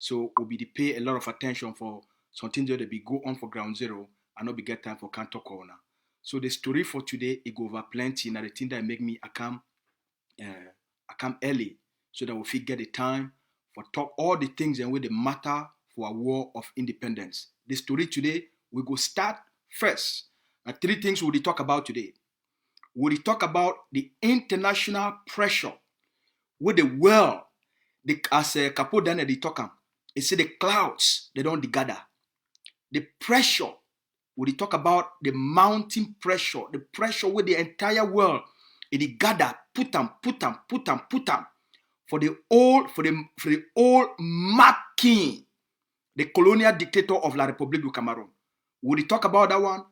So we'll be to pay a lot of attention for something that be go on for ground zero and not be get time for canto corner. So the story for today, it go over plenty. Now the thing that make me I come early so that we get the time for talk all the things and where they matter for a war of independence. The story today, we go start first. And three things we'll talk about today. We'll talk about the international pressure with the world, as Capo Daniel they talk, it say the clouds, they don't gather. The pressure, we talk about the mounting pressure, the pressure with the entire world, it gather, put them for the old Mark King, the colonial dictator of La République du Cameroun. We talk about that one.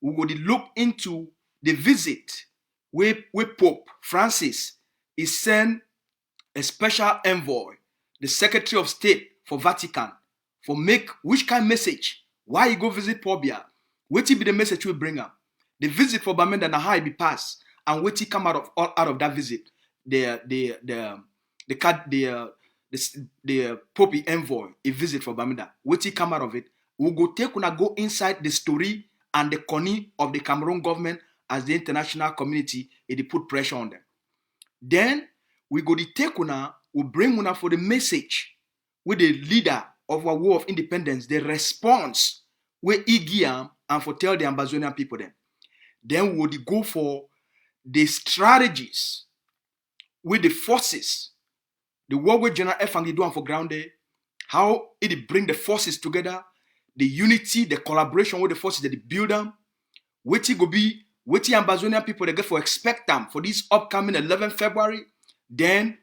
We will look into the visit where Pope Francis is sent a special envoy, the Secretary of State for Vatican, for make which kind of message? Why you go visit Pobia? What will be the message we bring up? The visit for Bamenda and how it be passed, and what will come out of that visit? The Pope envoy, a visit for Bamenda. What will come out of it? We will go inside the story and the corny of the Cameroon government as the international community, it put pressure on them. Then we go to take una, we bring una for the message with the leader of our war of independence, the response where Igiam and for tell the Ambazonian people them. Then we will go for the strategies with the forces, the war with General Efang do for ground there, how it bring the forces together, the unity, the collaboration with the forces that they build them, what it go be, what the Ambazonian people they get for expect them for this upcoming 11th February. Then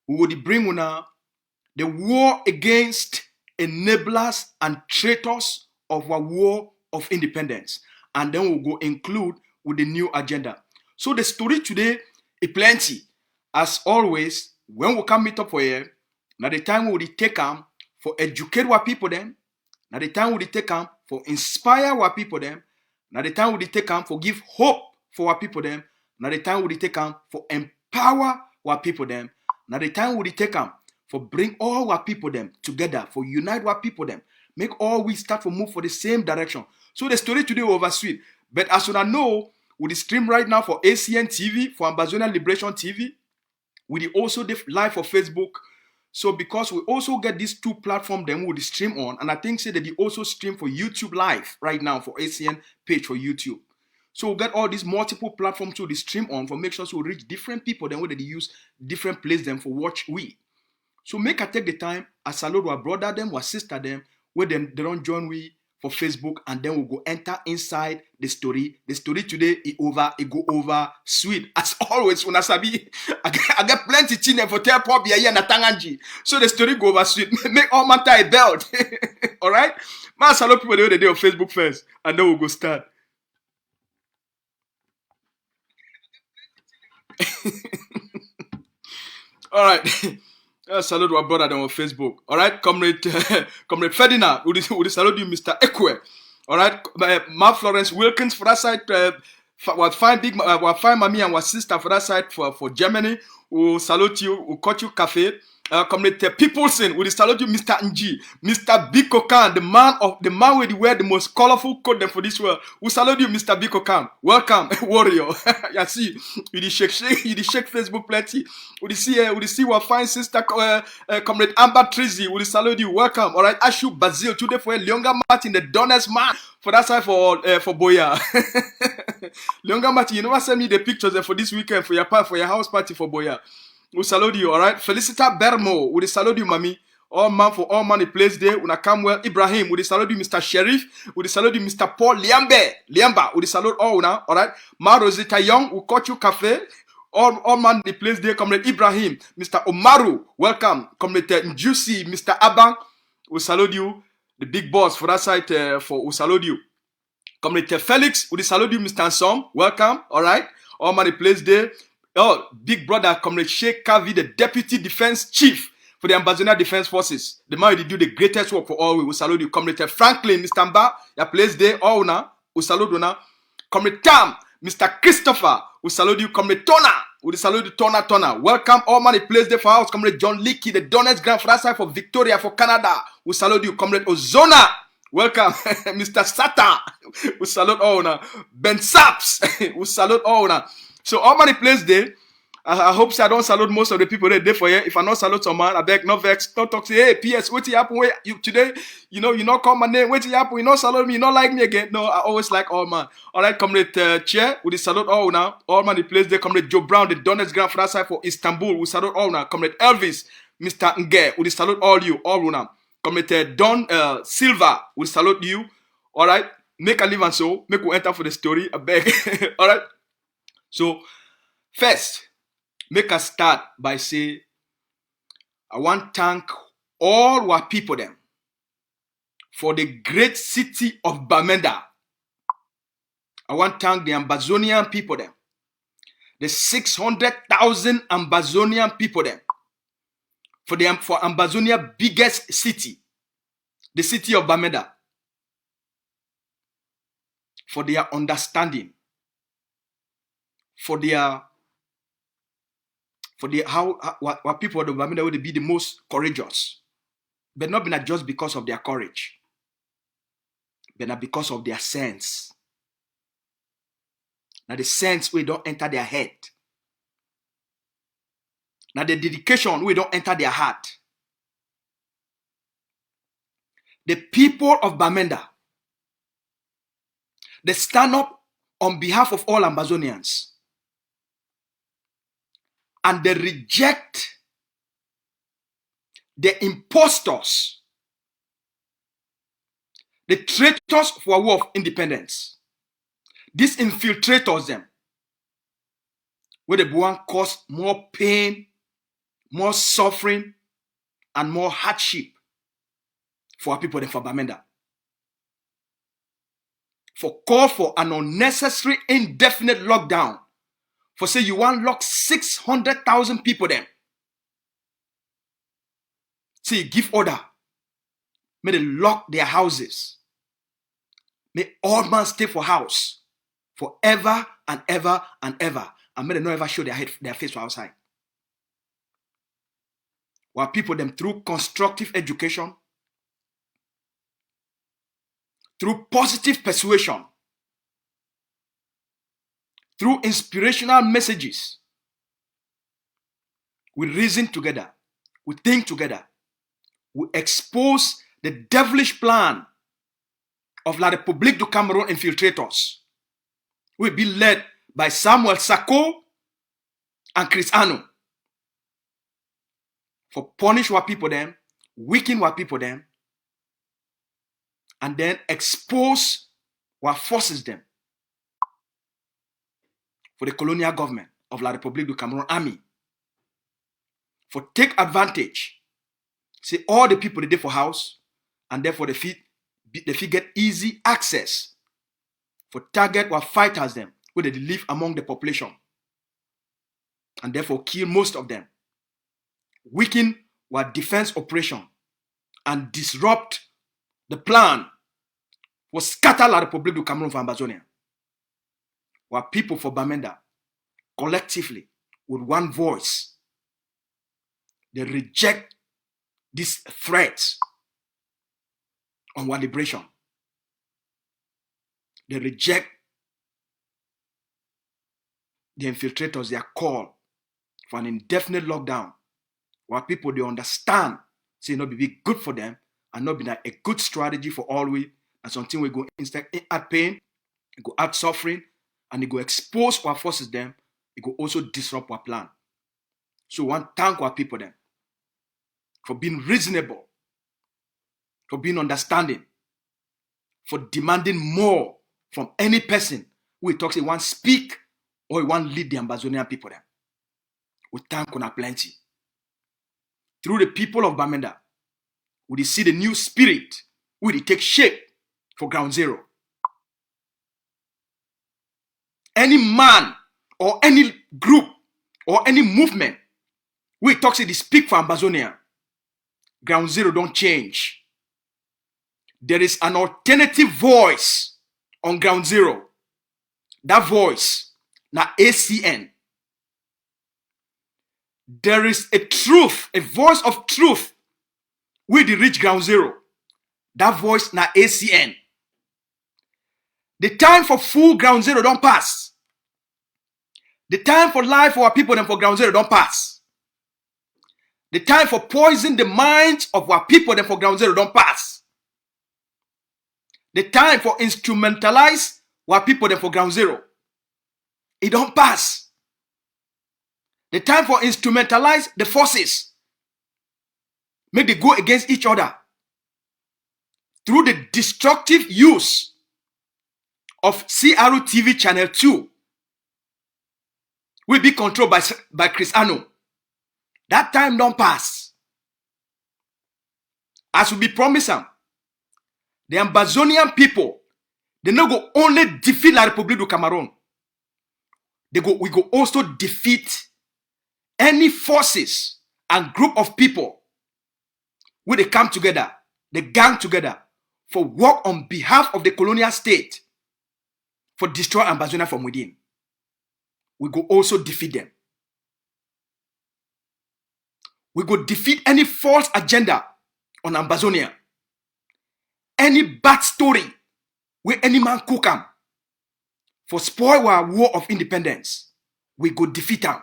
we will bring una the war against enablers and traitors of our war of independence. And then we'll go include with the new agenda. So the story today is plenty. As always, when we come meet up for here, now the time we will take them for educate our people them. Now the time we will take them for inspire our people them. Now the time we will take them for give hope for our people them. Now the time we will take them for empower our people them. Now the time we take them for bring all our people them together, for unite our people them, make all we start to move for the same direction. So the story today over sweet. But as you know, with the stream right now for ACN TV, for Ambazonian Liberation TV, with also the live for Facebook. So because we also get these two platforms, then we'll stream on, and I think say that they also stream for YouTube live right now for ACN page for YouTube. So we'll get all these multiple platforms to the stream on for make sure so we reach different people, then where they use different places them for watch we. So make I take the time, I salute our brother them, our sister them, where them they don't join we for Facebook, and then we'll go enter inside the story. The story today is over, it go over sweet. As always, when I sabi, I get plenty chine for tell pop here na tanganji. So the story go over sweet. Make all matter a belt. Alright? Man, salute people the day on Facebook first, and then we'll go start. All right. Salute our brother on Facebook. All right, comrade Ferdinand. We salute you, Mr. Ekwe. All right, Mark Florence Wilkins for that side. What fine mommy and what sister for that side for Germany. We salute you. We caught you cafe. Comrade Peopleson. We salute you, Mr. Nji, Mr. Biko Khan, the man with wear the most colorful coat them for this world. We salute you, Mr. Biko Khan. Welcome, warrior. You see, you shake Facebook plenty. We see what fine sister, Comrade Amber Trizy. We salute you. Welcome. All right, Ashu Bazil today for Leonga Martin, the Donner's man for that side for Boya. Leonga Martin, you never send me the pictures for this weekend for your house party for Boya. We salute you, all right. Felicita Bermo, we salute you, mommy. All man, the place there. Una come well. Ibrahim, we salute you, Mr. Sheriff. We salute you, Mr. Paul Liamba. We salute all now, all right. Ma Rosita Young, we caught you cafe. All man, the place there. Comrade Ibrahim, Mr. Omaru, welcome. Comrade Njusi, Mr. Abang, we salute you. The big boss for that side, we salute you. Comrade Felix, we salute you, Mr. Ansom, welcome, all right. All man, the place there. Oh, big brother, Comrade Sheikh Kavi, the Deputy Defense Chief for the Ambazonian Defense Forces. The man who do the greatest work for all. We salute you. Comrade Franklin, Mr. Mba, your place there, all now. We salute you now. Comrade Tam, Mr. Christopher, we salute you. Comrade Tona, We salute the Tona. Welcome all man. The place there for house. Comrade John Leakey, the Donetsk Grand Father side for Victoria for Canada. We salute you, Comrade Ozona. Welcome, Mr. Sata. We salute all now. Ben Saps. We salute all now. So all man the place there. I hope I don't salute most of the people that there for you. If I not salute someone, I beg no vex, not talk say, hey, PS, what happen? Wait, you today, you not call my name. What happen? You not salute me, you not like me again. No, I always like all man. All right, Comrade Chair, we salute all now. All man, the place there. Comrade Joe Brown, the Donetsk Grand Father side for Istanbul. We salute all now. Comrade Elvis, Mr. Nge, we salute all you, all now. Comrade Don Silva, we salute you. All right, make a leave and so make we enter for the story. I beg. All right. So first. Make us start by say, I want to thank all our people them for the great city of Bamenda. I want to thank the Ambazonian people them, the 600,000 Ambazonian people them, for Ambazonia biggest city, the city of Bamenda, for their understanding, for what people of the Bamenda would be the most courageous, but not just because of their courage, but not because of their sense. Now the sense we don't enter their head. Now the dedication we don't enter their heart. The people of Bamenda, they stand up on behalf of all Ambazonians. And they reject the impostors, the traitors for a war of independence. These infiltrators them, where the one cause more pain, more suffering, and more hardship for our people than for Bamenda. For call for an unnecessary, indefinite lockdown. For say you want lock 600,000 people then. Say you give order. May they lock their houses. May all man stay for house forever and ever and ever. And may they not ever show their face for outside. While people them through constructive education, through positive persuasion, through inspirational messages, we reason together, we think together, we expose the devilish plan of La République du Cameroun infiltrators. We be led by Samuel Sako and Chris Ano for punish what people them, weaken what people them, and then expose what forces them for the colonial government of La République du Cameroun army. For take advantage. See all the people they did for house, and therefore they get easy access for target what fighters them where they live among the population. And therefore kill most of them. Weaken what defense operation and disrupt the plan for scatter La République du Cameroun for Ambazonia. While people for Bamenda, collectively, with one voice, they reject these threats on our liberation. They reject the infiltrators, their call for an indefinite lockdown. While people, they understand, say it not be good for them, and not be like a good strategy for all we, and something we go instead add pain, it go add suffering, and it go expose what forces them, it go also disrupt our plan. So we want to thank our people then for being reasonable, for being understanding, for demanding more from any person who talks, he want to speak or he want to lead the Ambazonian people then. We thank on plenty. Through the people of Bamenda, we see the new spirit, we take shape for ground zero. Any man or any group or any movement we talk say they speak for Ambazonia, ground zero don't change. There is an alternative voice on ground zero. That voice, na ACN. There is a truth, a voice of truth with the reach ground zero. That voice na ACN. The time for full ground zero don't pass. The time for life for our people and for ground zero don't pass. The time for poison the minds of our people and for ground zero don't pass. The time for instrumentalize our people and for ground zero, it don't pass. The time for instrumentalize the forces, make they go against each other through the destructive use of CRU TV channel 2 will be controlled by Chris Ano. That time don't pass. As we be promising, the Amazonian people, they no go only defeat La République du Cameroun. We go also defeat any forces and group of people where they come together, they gang together for work on behalf of the colonial state for destroy Amazonia from within. We go also defeat them. We go defeat any false agenda on Amazonia. Any bad story where any man cook am for spoil our war of independence, we go defeat them.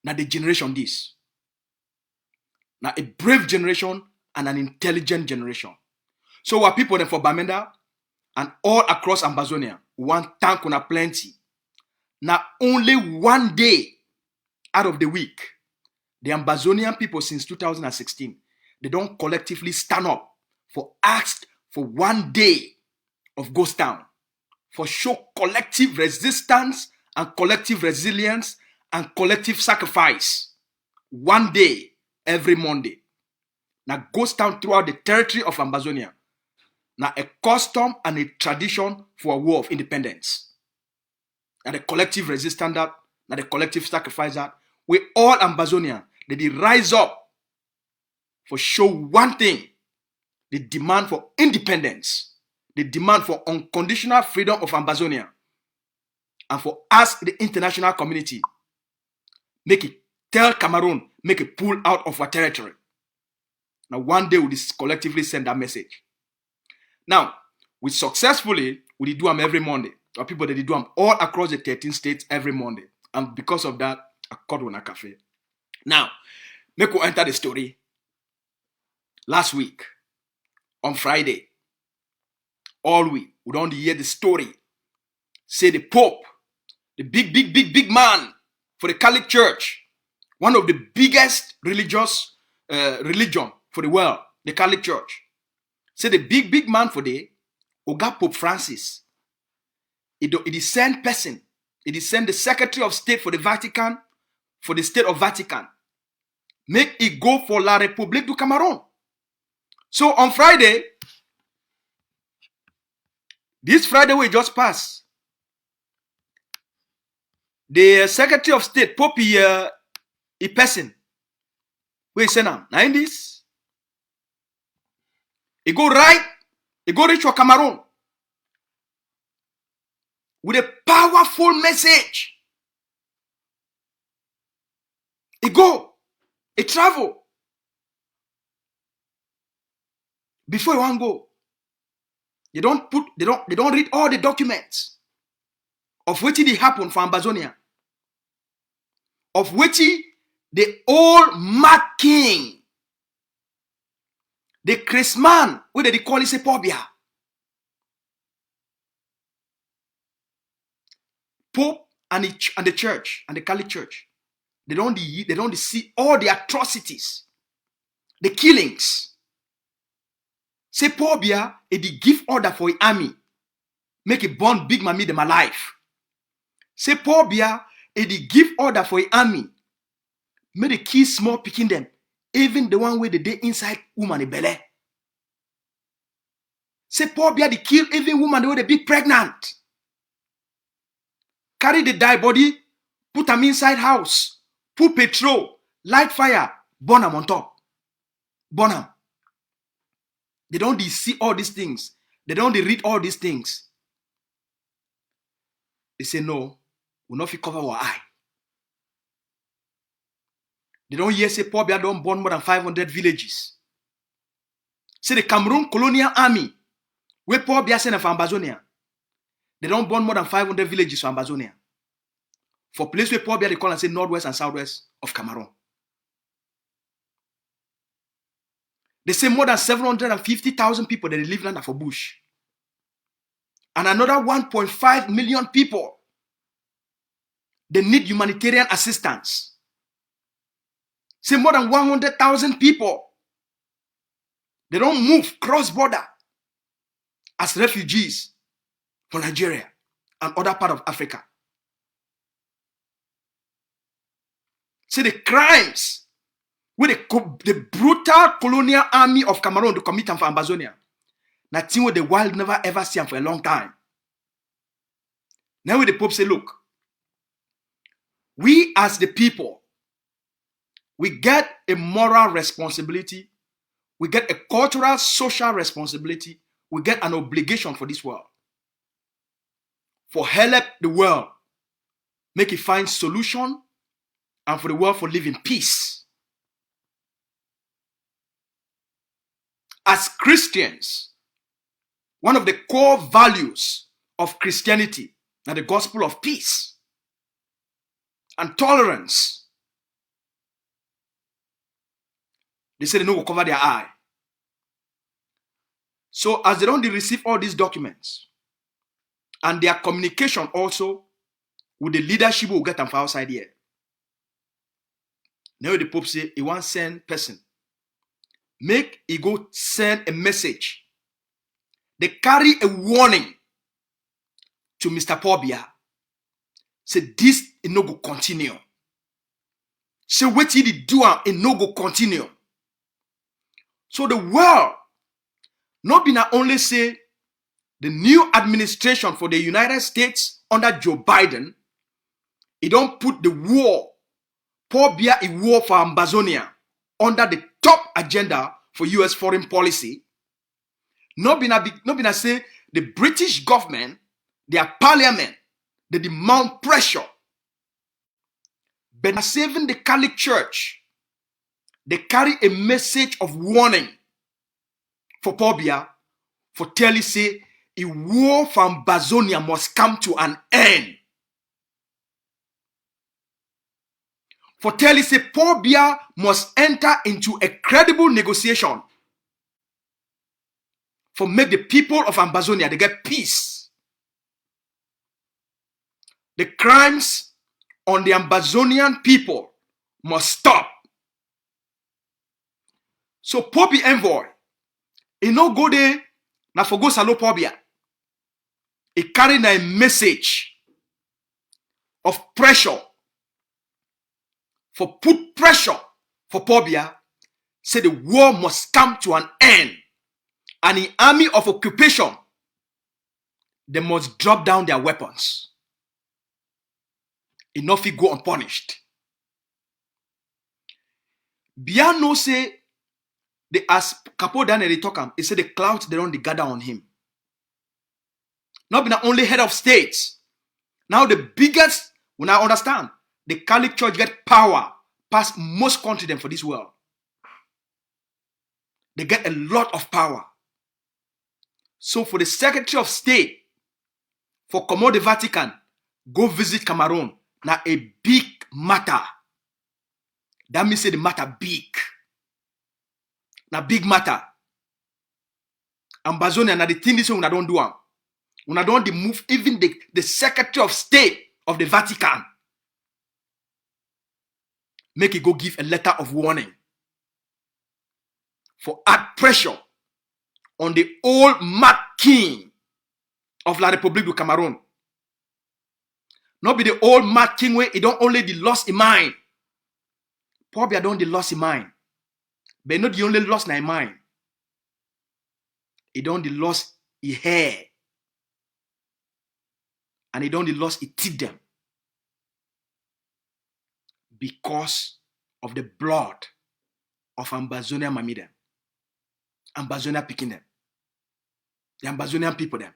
Now the generation this. Now a brave generation and an intelligent generation. So our people then for Bamenda and all across Amazonia, one thank on a plenty. Now only one day out of the week, the Amazonian people since 2016, they don't collectively stand up for ask for one day of ghost town, for show collective resistance and collective resilience and collective sacrifice. One day every Monday. Now ghost town throughout the territory of Amazonia. Now a custom and a tradition for a war of independence. Now the collective resistance that, now the collective sacrifice that, we all Amazonia, they rise up for show one thing, the demand for independence, the demand for unconditional freedom of Amazonia, and for us, the international community, make it tell Cameroon, make it pull out of our territory. Now one day we collectively send that message. Now, we successfully, we do them every Monday. Our people, they do them all across the 13 states every Monday. And because of that, I called one a cafe. Now, make we enter the story. Last week, on Friday, all week, we don't hear the story. Say the Pope, the big man for the Catholic Church, one of the biggest religious religion for the world, the Catholic Church. Say the big man for the Oga Pope Francis. It is sent person. It is sent the Secretary of State for the Vatican, for the state of Vatican. Make it go for La République du Cameroun. So on Friday, this Friday we just passed, the Secretary of State, Pope, a person, we say now in this, he go right, he go reach for Cameroon with a powerful message. He go, he travel. Before you want to go, they don't read all the documents of what did happen for Amazonia, of which the old mad king, the Chris man, what they call it, Pobia, Pope and the church and the Catholic Church, they don't see all the atrocities, the killings. Say Pobia, they give order for the army, make it burn big mammy them alive. Say Pobia, they give order for the army, make the kill small picking them, even the one where they dey inside woman belly. Say Pobia, they kill even woman the way they be pregnant. Carry the die body, put them inside house, put petrol, light fire, burn them on top. Burn them. They don't see all these things. They don't read all these things. They say, no, we'll not cover our eye. They don't hear say Paul Biya don't burn more than 500 villages. Say the Cameroon colonial army, where Paul Biya sent for Ambazonia, they don't burn more than 500 villages for Ambazonia. For place where Paul Biya they call and say northwest and southwest of Cameroon. They say more than 750,000 people that they live under for bush. And another 1.5 million people, they need humanitarian assistance. Say more than 100,000 people, they don't move cross-border as refugees from Nigeria and other part of Africa. Say the crimes with the brutal colonial army of Cameroon to commit them for Ambazonia. Nothing what the world never ever see them for a long time. Now the Pope say, look, we as the people, we get a moral responsibility, we get a cultural, social responsibility, we get an obligation for this world. For help the world, make it find solution, and for the world for live in peace. As Christians, one of the core values of Christianity is the gospel of peace and tolerance. They say they no go cover their eye. So as they don't receive all these documents and their communication also with the leadership will get them from outside here. Now the Pope say he wants send person. Make he go send a message. They carry a warning to Mr. Paul Biya. Say this is no go continue. Say what he did do it no go continue. So the world not be not only say the new administration for the United States under Joe Biden, he don't put the war, Paul Biya a war for Ambazonia under the top agenda for US foreign policy. Not be not say the British government, their parliament, they demand pressure. But saving the Catholic Church, they carry a message of warning for Paul Biya, for telling say a war for Ambazonia must come to an end. For telling say Paul Biya must enter into a credible negotiation for make the people of Ambazonia they get peace. The crimes on the Ambazonian people must stop. So Pope envoy, he no go there na for go salo Paul Biya. He carry a message of pressure, for put pressure for Paul Biya, say the war must come to an end. And the army of occupation, they must drop down their weapons. Enough it go unpunished. Biya no say, as Capo Daniel they talk, he say the clouds they don't gather on him. Not be the only head of states. Now the biggest, when I understand, the Catholic Church get power past most continents for this world. They get a lot of power. So for the Secretary of State, for come the Vatican, go visit Cameroon, now a big matter. That means say the matter big. Now big matter. Ambazonia, now the thing is when I don't do them. When I don't move even the Secretary of State of the Vatican. Make it go give a letter of warning. For add pressure on the old mad king of La République du Cameroun. Not be the old mad king where he don't only the lost in mind. Probably I don't the lost in mind. But not the only lost in mind. He don't the lost in hair. And he don't the lost in teeth them. Because of the blood of Ambazonia Mami them. Ambazonia picking them. The Ambazonian people them.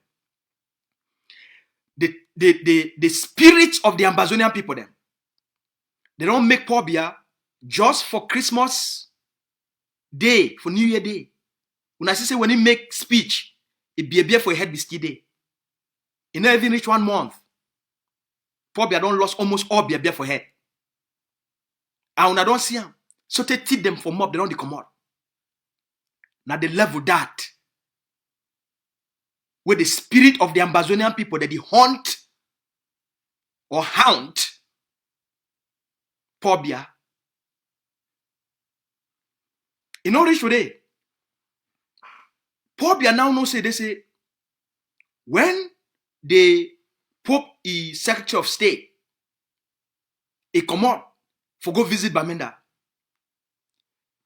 The spirits of the Ambazonian people them. They don't make Paul Biya just for Christmas day, for New Year day. When I say when he make speech, it be a beer for a head biscuit day. You know, even reach 1 month. Probably I don't lost almost all beer for head. And when I don't see them, so they teach them for mob, they don't come out. Now the level that where the spirit of the Ambazonian people that they hunt or hound Pobia. In all reach today, Pobia now no say they say when the Pope is Secretary of State, he come out for go visit Bamenda.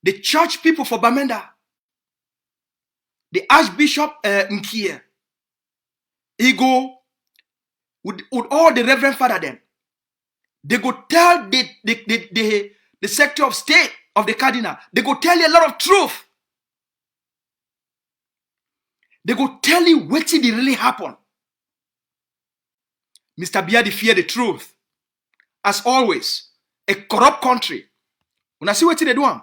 The church people for Bamenda, the Archbishop Nkie, he go with all the Reverend Father them. They go tell the Secretary of State of the Cardinal, they go tell you a lot of truth. They go tell you what did really happen. Mr. Biadi fear the truth. As always, a corrupt country. When I see what they do,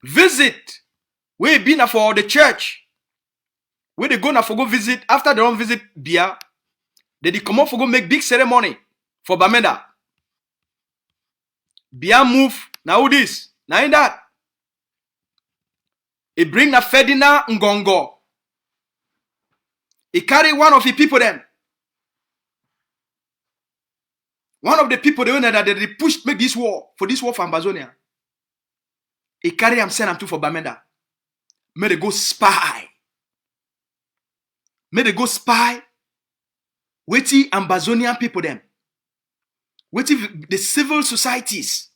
visit where been for the church, where they go for go visit after they don't visit Bia, they come up for go make big ceremony for Bamenda. Bia move now this now in that. He bring na Ferdinand Ngongo. He carry one of the people them. One of the people that they pushed make this war for Ambazonia. He carry him, send him to for Bamenda. May they go spy. May they go spy. With the Ambazonian people them. With the civil societies.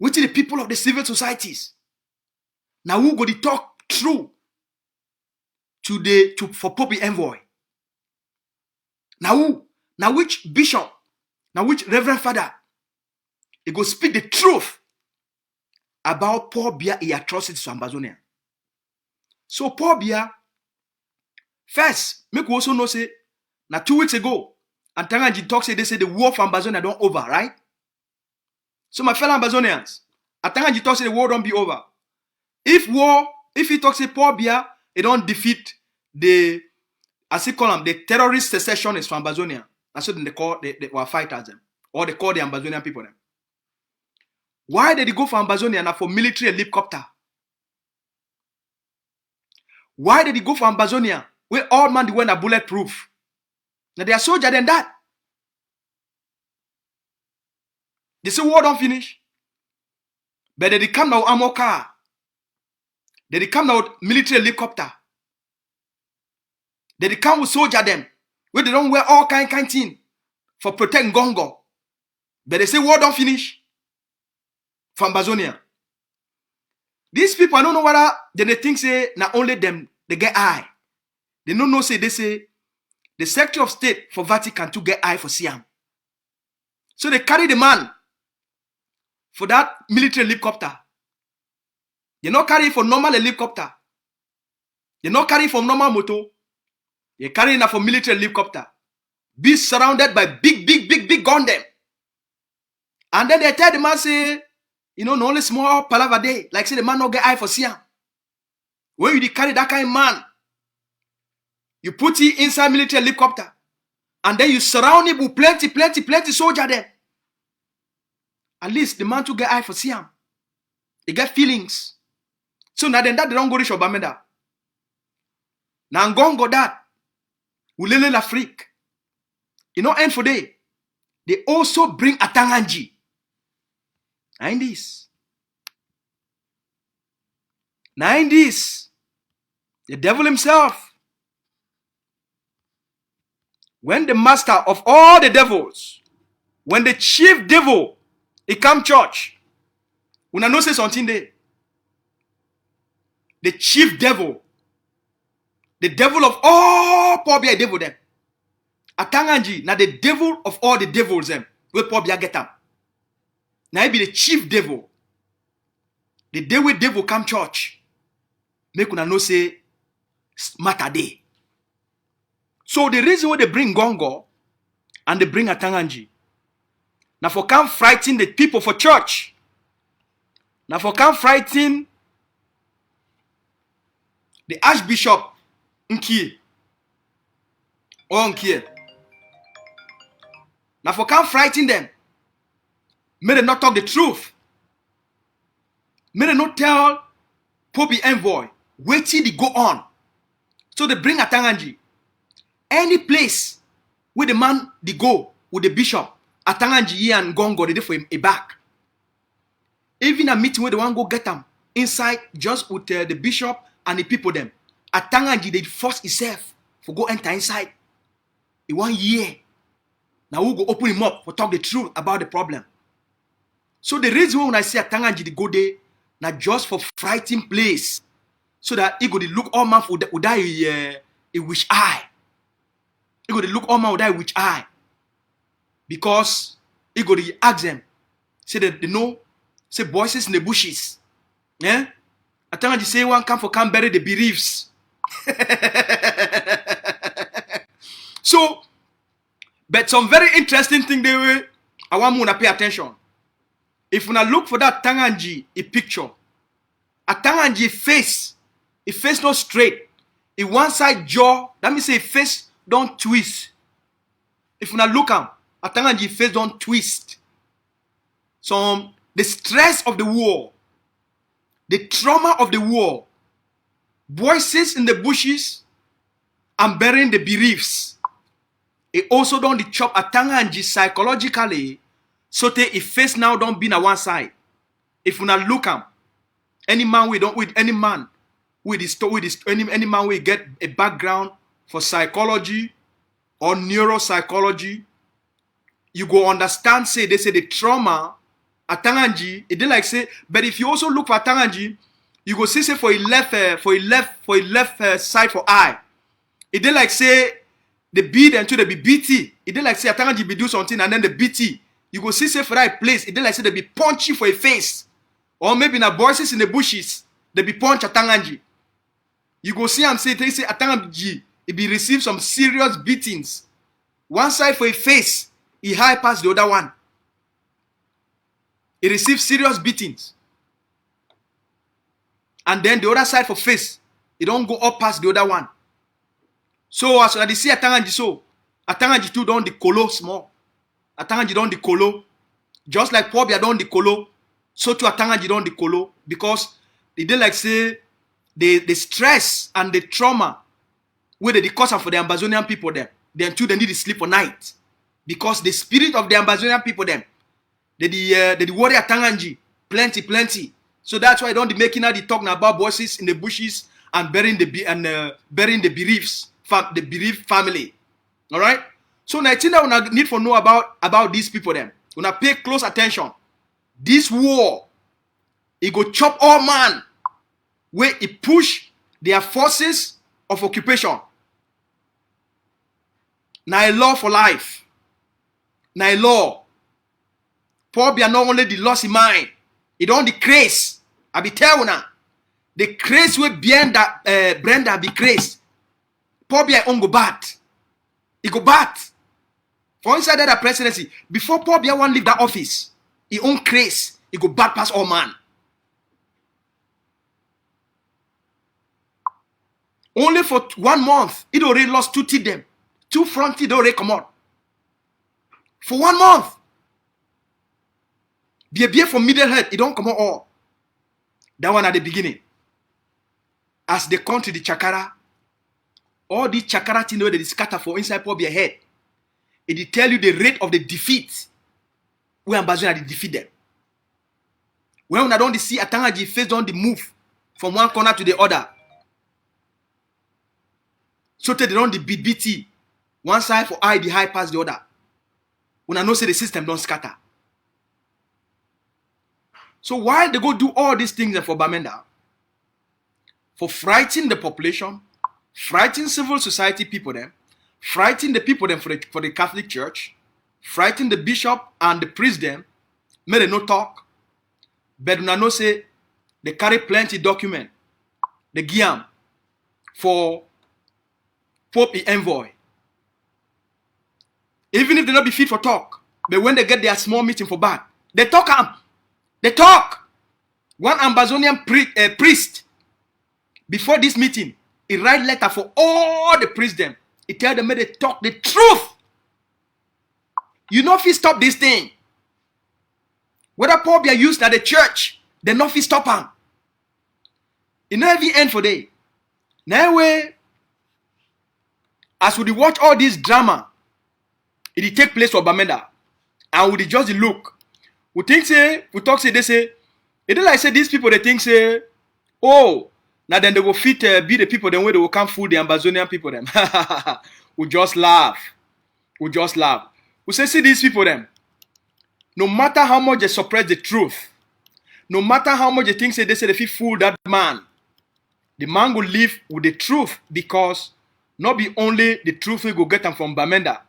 With the people of the civil societies. Now who go to talk true for Pope envoy? Now who? Now which bishop? Now which Reverend Father? He go speak the truth about Paul Bia and atrocities to Ambazonia. So Paul Bia, first, make we also know say, now 2 weeks ago, and Tanganji talk say they say the war for Ambazonia don't over, right? So my fellow Ambazonians, Tanganji talk say the war don't be over. If he talks say Paul Bia, it don't defeat the, as he call them, the terrorist secessionists from Ambazonia. That's what they call they were fighters them. Or they call the Ambazonian people them. Why did they go for Ambazonia and for military helicopter? Why did they go for Ambazonia where all man they went a bulletproof? Now they are soldier than that. They say war don't finish. But they come now armor car. They come now with military helicopter. They come with soldier them. Where they don't wear all kind thing for protect Ngongo. But they say war don't finish. From Ambazonia. These people, I don't know whether they think say not only them they get eye. They don't know say they say the Secretary of State for Vatican to get eye for Siam. So they carry the man for that military helicopter. They not carry for normal helicopter. They not carry for normal motor. They carry it for military helicopter. Be surrounded by big gun them. And then they tell the man say, you know, no only small palaver day. Like say the man no get eye for Siam. When you carry that kind of man, you put it inside military helicopter. And then you surround it with plenty soldier there. At least the man to get eye for Siam. He get feelings. So now then that they don't go reach Bamenda. Now Ngongo that. Ulele l'Afrique. You know, end for day. They also bring Atanganji. Now in this. The devil himself. When the master of all the devils, when the chief devil, he come church. Una know say something there. The chief devil. The devil of all Pobia devil them. Atanganji, now the devil of all the devils them. Where Pobia get them. Now he be the chief devil. The day where devil come church. Make una know say matter day. So the reason why they bring Gongo and they bring Atanganji. Now for come frighten the people for church. Now for come frighten the Archbishop Nkie. Or Nkie. Now for come frighten them. May they not talk the truth. May they not tell Pope envoy. Wait till they go on. So they bring Atanganji. Any place where the man they go with the bishop, Atanganji and Gongo, they do for him a back. Even a meeting where they want to go get them inside just with the bishop and the people them. Atanganji they force himself for go enter inside. In 1 year. Now we'll go open him up for talk the truth about the problem. So the reason when I say Atanganji they go there, not just for frightened place, so that he go to look all man for would die a which eye. He go to look all man would die which eye. Because he go to ask them, say that they know, say voices in the bushes. Yeah? Atanganji say one come for come bury the bereaves. So, but some very interesting thing they will, I want you to pay attention. If you look for that Atanganji a picture, Atanganji face not straight. In one side jaw, that means say face don't twist. If you look at Atanganji face don't twist. So the stress of the war, the trauma of the war, voices in the bushes and burying the bereaves. It also don't chop Atanganji psychologically, so that if face now don't be on one side. If you not look at any man any man will get a background for psychology or neuropsychology, you go understand. Say they say the trauma Atanganji. It did like say, but if you also look for Atanganji, you go see say for a left side for eye. It did like say the bead until they be BT. It did like say Atanganji be do something and then the BT. You go see say for that place. It did like say they be punchy for a face, or maybe na voices in the bushes they be punch Atanganji. You go see him say they say Atanganji he be receive some serious beatings. One side for a face, he high past the other one. He receives serious beatings. And then the other side for face, he don't go up past the other one. So as they see Atanganji, so Atanganji too don't the colo small. Atanganji don't the colo. Just like Pobia don't the colo, so too Atanganji don't the colo. Because they did like say the stress and the trauma where they cause for the Amazonian people them. Then too they need to sleep for night. Because the spirit of the Amazonian people them, they worry Atanganji plenty. So that's why don't be making out the talking about voices in the bushes and burying the bereaves, the bereaved family. All right. So now we need to know about these people them. We pay close attention. This war, it go chop all man where it push their forces of occupation. Now a law for life. Now a law. Probably not only the loss in mind, it don't the craze. I be tell you now. The craze where Brenda be craze. Probably I own go bad. He go bad. For inside that presidency, before Probably one leave that office, he own craze. He go bad past all man. Only for 1 month, it already lost 2 teeth them. 2 front teeth already come out. For 1 month. Be from middle head, it don't come out all. That one at the beginning. As they come to the chakara, all the chakara thing they scatter for inside Pobia head. It tell you the rate of the defeat. Where Ambazonia they defeat them. When I don't see Atanganji face on the move from one corner to the other. So they don't the beat BT. One side for I the high past the other. When I know say the system don't scatter. So while they go do all these things for Bamenda, for frightening the population, frightening civil society people them, frightening the people them for the Catholic Church, frightening the bishop and the priest them, may they no talk, but when I know say they carry plenty document, the Guiam for Pope envoy. Even if they not be fit for talk, But when they get their small meeting for bad, they talk am. They talk. One Ambazonian priest, before this meeting, he write letter for all the priests them. He tell them, may they talk the truth. You know if you stop this thing. Whether Paul be used at the church, they not fit stop him. It never end for day. Now way, as we watch all this drama, it take place for Bamenda, and we just look. We think say, we talk say, they say, it like say these people they think say, oh, now then they will fit be the people then way they will come fool the Ambazonian people them. We just laugh. We just laugh. We say see these people them. No matter how much they suppress the truth, no matter how much they think say they say they fit fool that man, the man will live with the truth, because not be only the truth we go get them from Bamenda,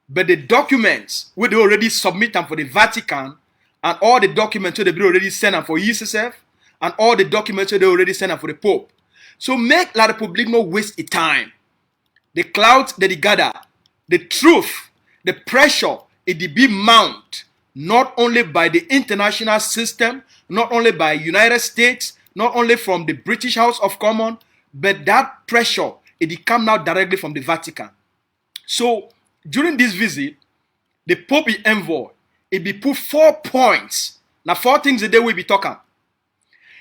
but the documents where they already submit them for the Vatican, and all the documents where they already send them for USSF, and all the documents where they already send them for the Pope. So make La Republique no waste its time. The clouds that they gather, the truth, the pressure, it be mount, not only by the international system, not only by United States, not only from the British House of Commons, but that pressure, it come now directly from the Vatican. So during this visit, the Pope envoy, it be put 4 points. Now 4 things a day we be talking.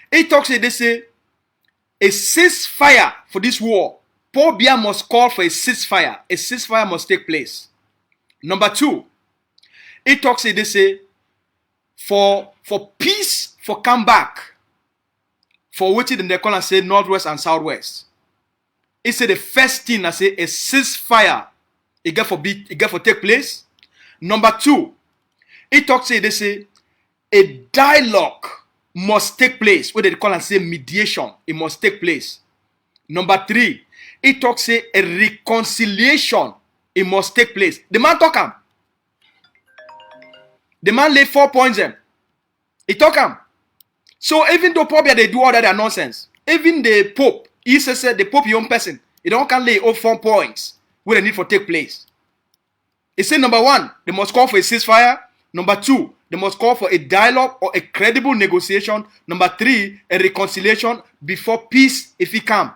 He talks, they say, a ceasefire for this war. Paul Biya must call for a ceasefire. A ceasefire must take place. Number 2, he talks, they say, for peace, for come back, for which they call and say Northwest and Southwest. He said the first thing I say a ceasefire, it get for take place. Number 2, he talks, they say, a dialogue must take place. What they call and say mediation, it must take place. Number 3, he talks, say a reconciliation, it must take place. The man talk him. The man lay 4 points them. He talk him. So even though probably they do all that nonsense, even the Pope, he says the Pope your own person, he don't can lay all 4 points where they need for take place. He said number 1, they must call for a ceasefire. Number 2, they must call for a dialogue or a credible negotiation. Number 3, a reconciliation before peace if it come.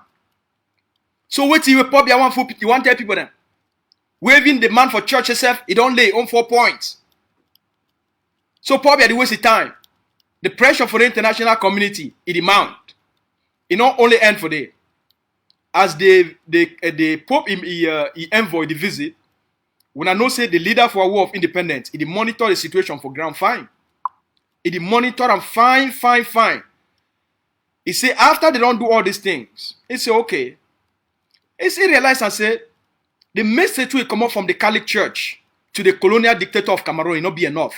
So what you probably want to tell people then? Waving the man for church itself, he don't lay on 4 points. So probably the waste of time. The pressure for the international community, it mount. It not only end for day. As the Pope he envoy the visit, when I know say the leader for a war of independence, he monitor the situation for ground fine. He monitor and fine. He say after they don't do all these things, he say okay. He say realize and say the message will come up from the Catholic Church to the colonial dictator of Cameroun, it not be enough.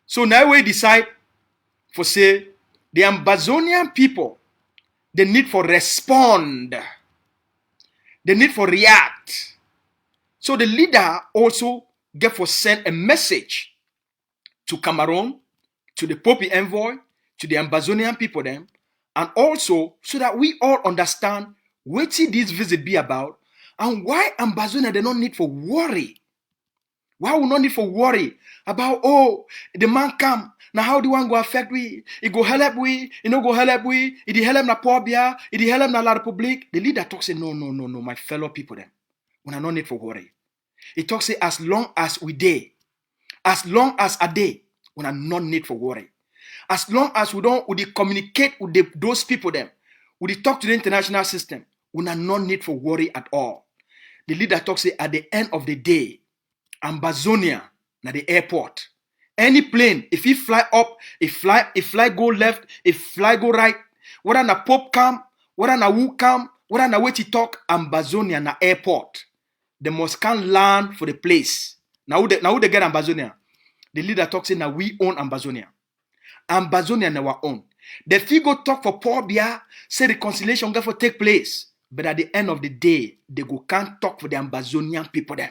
So now we decide for say the Ambazonian people, they need for respond. They need for react. So the leader also get for send a message to Cameroon, to the Pope envoy, to the Ambazonian people them, and also so that we all understand what this visit be about and why Ambazonia they don't need for worry. Why we not need for worry about, oh, the man come, now how do one go affect we? It go help we, it no go help we, it help na Pobia, it help na La Republique. The leader talks say, no, my fellow people them. We are not need for worry. He talks say, as long as we day, as long as a day, we are not need for worry. As long as we communicate with those people them, we talk to the international system, we are not need for worry at all. The leader talks say, at the end of the day, Ambazonia na the airport. Any plane, if he fly up, if fly go left, if fly go right, whether na Pope come, whether na who come, whether na wait he talk, Ambazonia na airport. They must can land for the place. Now who they get Ambazonia? The leader talks say now we own Ambazonia. Ambazonia na our own. The figure talk for Paul Biya, say reconciliation get for take place. But at the end of the day, they go can't talk for the Ambazonian people then.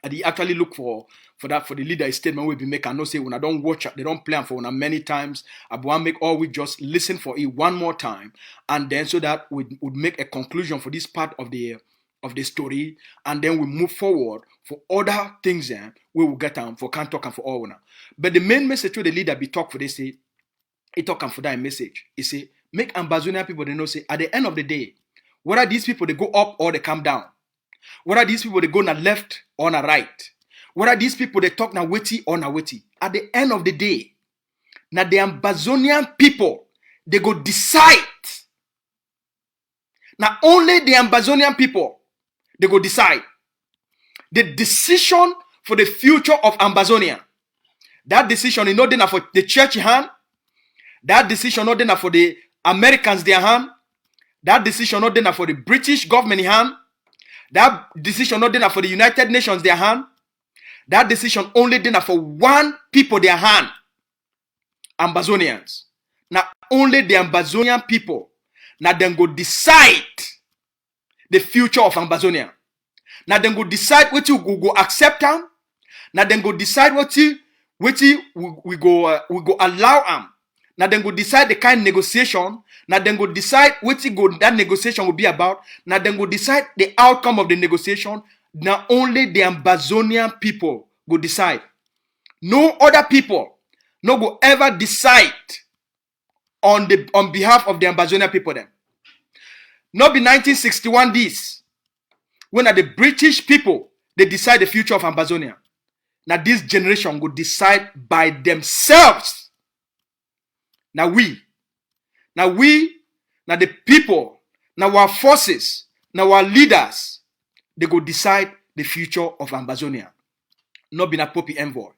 And he actually look for the leader statement will be make. I know say when I don't watch it, they don't plan for one many times. I want make all we just listen for it one more time, and then so that we would make a conclusion for this part of the of the story, and then we move forward for other things we will get for can't talk and for all now. But the main message to the leader be talk for this say, he talk and for that message. He say, make Ambazonian people they know say at the end of the day, whether these people they go up or they come down, whether these people they go na left or na right, whether these people they talk na witty or na witty, at the end of the day, now the Ambazonian people they go decide. Now only the Ambazonian people they go decide the decision for the future of Ambazonia. That decision is not enough for the church hand. That decision not enough for the Americans their hand. That decision not enough for the British government hand. That decision not enough for the United Nations their hand. That decision only enough for one people their hand. Ambazonians. Now only the Ambazonian people now then go decide the future of Ambazonia. Now then go decide what you go accept them. Now then go decide what you we go allow them. Now then go decide the kind of negotiation. Now then go decide what that negotiation will be about. Now then go decide the outcome of the negotiation. Now only the Ambazonian people go decide. No other people no go ever decide on behalf of the Ambazonian people then. Not be 1961 this. When the British people they decide the future of Ambazonia. Now this generation will decide by themselves. Now the people, now our forces, now our leaders, they go decide the future of Ambazonia. Not be a poppy envoy.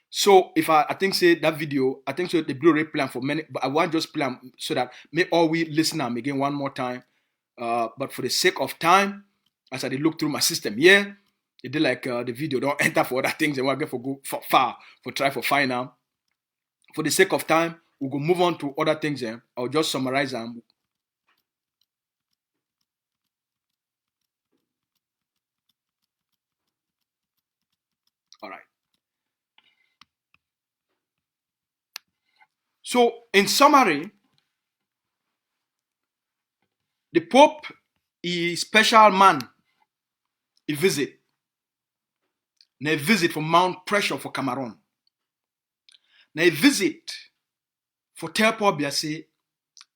So if I think say that video, I think so the Blu-ray plan for many, but I want just plan so that may all we listen them again one more time. But for the sake of time, as I look through my system here, it did like the video don't enter for other things and we'll get for go for try for final. For the sake of time, we'll go move on to other things. I'll just summarize them. All right. So in summary, the Pope is special man. He visit. Na visit for Mount Pressure for Cameroun. Na visit for tell Paul Biya say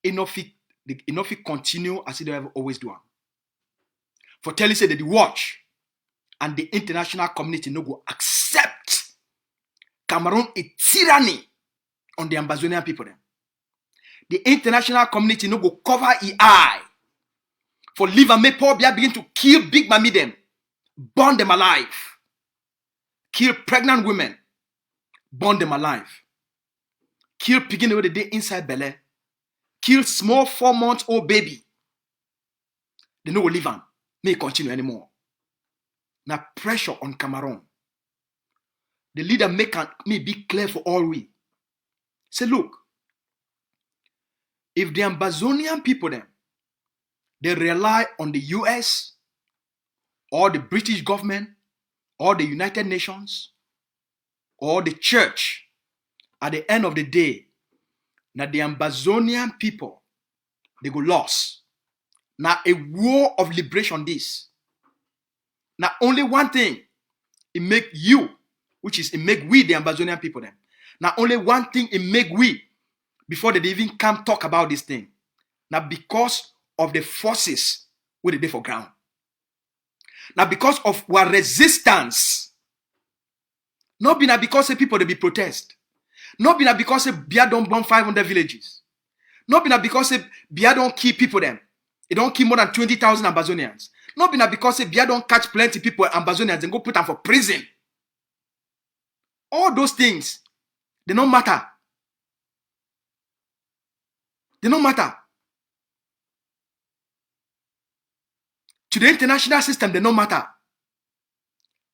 enough continue as they have always do. For tell you say that the watch and the international community no go accept Cameroun a tyranny on the Ambazonian people. Then. The international community no go cover e eye for leave and make Paul Biya begin to kill big mammy them, burn them alive. Kill pregnant women, burn them alive. Kill picking away the day inside belly. Kill small 4-month-old baby. They no will leave them. May continue anymore. Now pressure on Cameroun. The leader make me be clear for all we. Say look, if the Ambazonian people then they rely on the US or the British government or the United Nations, or the church, at the end of the day, now the Ambazonian people, they go lost. Now a war of liberation this. Now only one thing, it make you, which is it make we the Ambazonian people then. Now only one thing it make we, before they even come talk about this thing. Now because of the forces where they dey for ground. Now because of our resistance, not be now because the people they be protest, not be now because the Biya don't bomb 500 villages, not be now because the Biya don't kill people them, it don't kill more than 20,000 Ambazonians, not be now because the Biya don't catch plenty people Ambazonians and go put them for prison. All those things, they don't matter. They don't matter. To the international system, they don't matter.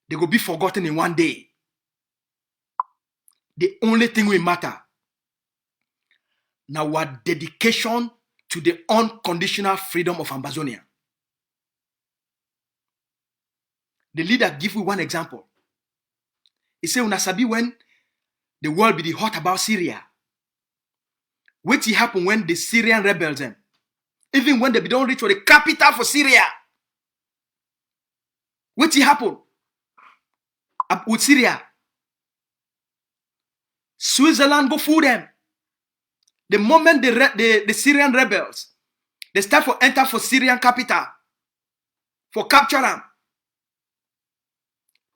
They will be forgotten in one day. The only thing will matter now our dedication to the unconditional freedom of Ambazonia. The leader give you one example. He said, Unasabi when the world be hot about Syria. What will happen when the Syrian rebels them? Even when they don't reach for the capital for Syria. What happened with Syria? Switzerland go fool them. The moment the Syrian rebels, they start for enter for Syrian capital, for capture them.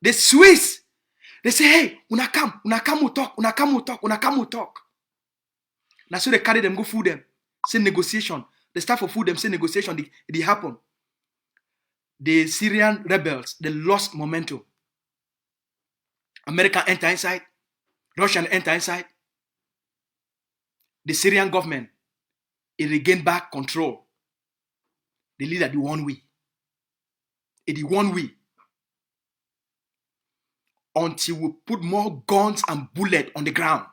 The Swiss, they say, hey, una come we talk. Now so they carry them, go fool them. Say negotiation. They start for fool them, say negotiation. It happen. The Syrian rebels, they lost momentum. America enter inside. Russian enter inside. The Syrian government, it regained back control. The leader the one way. It the one way. Until we put more guns and bullets on the ground.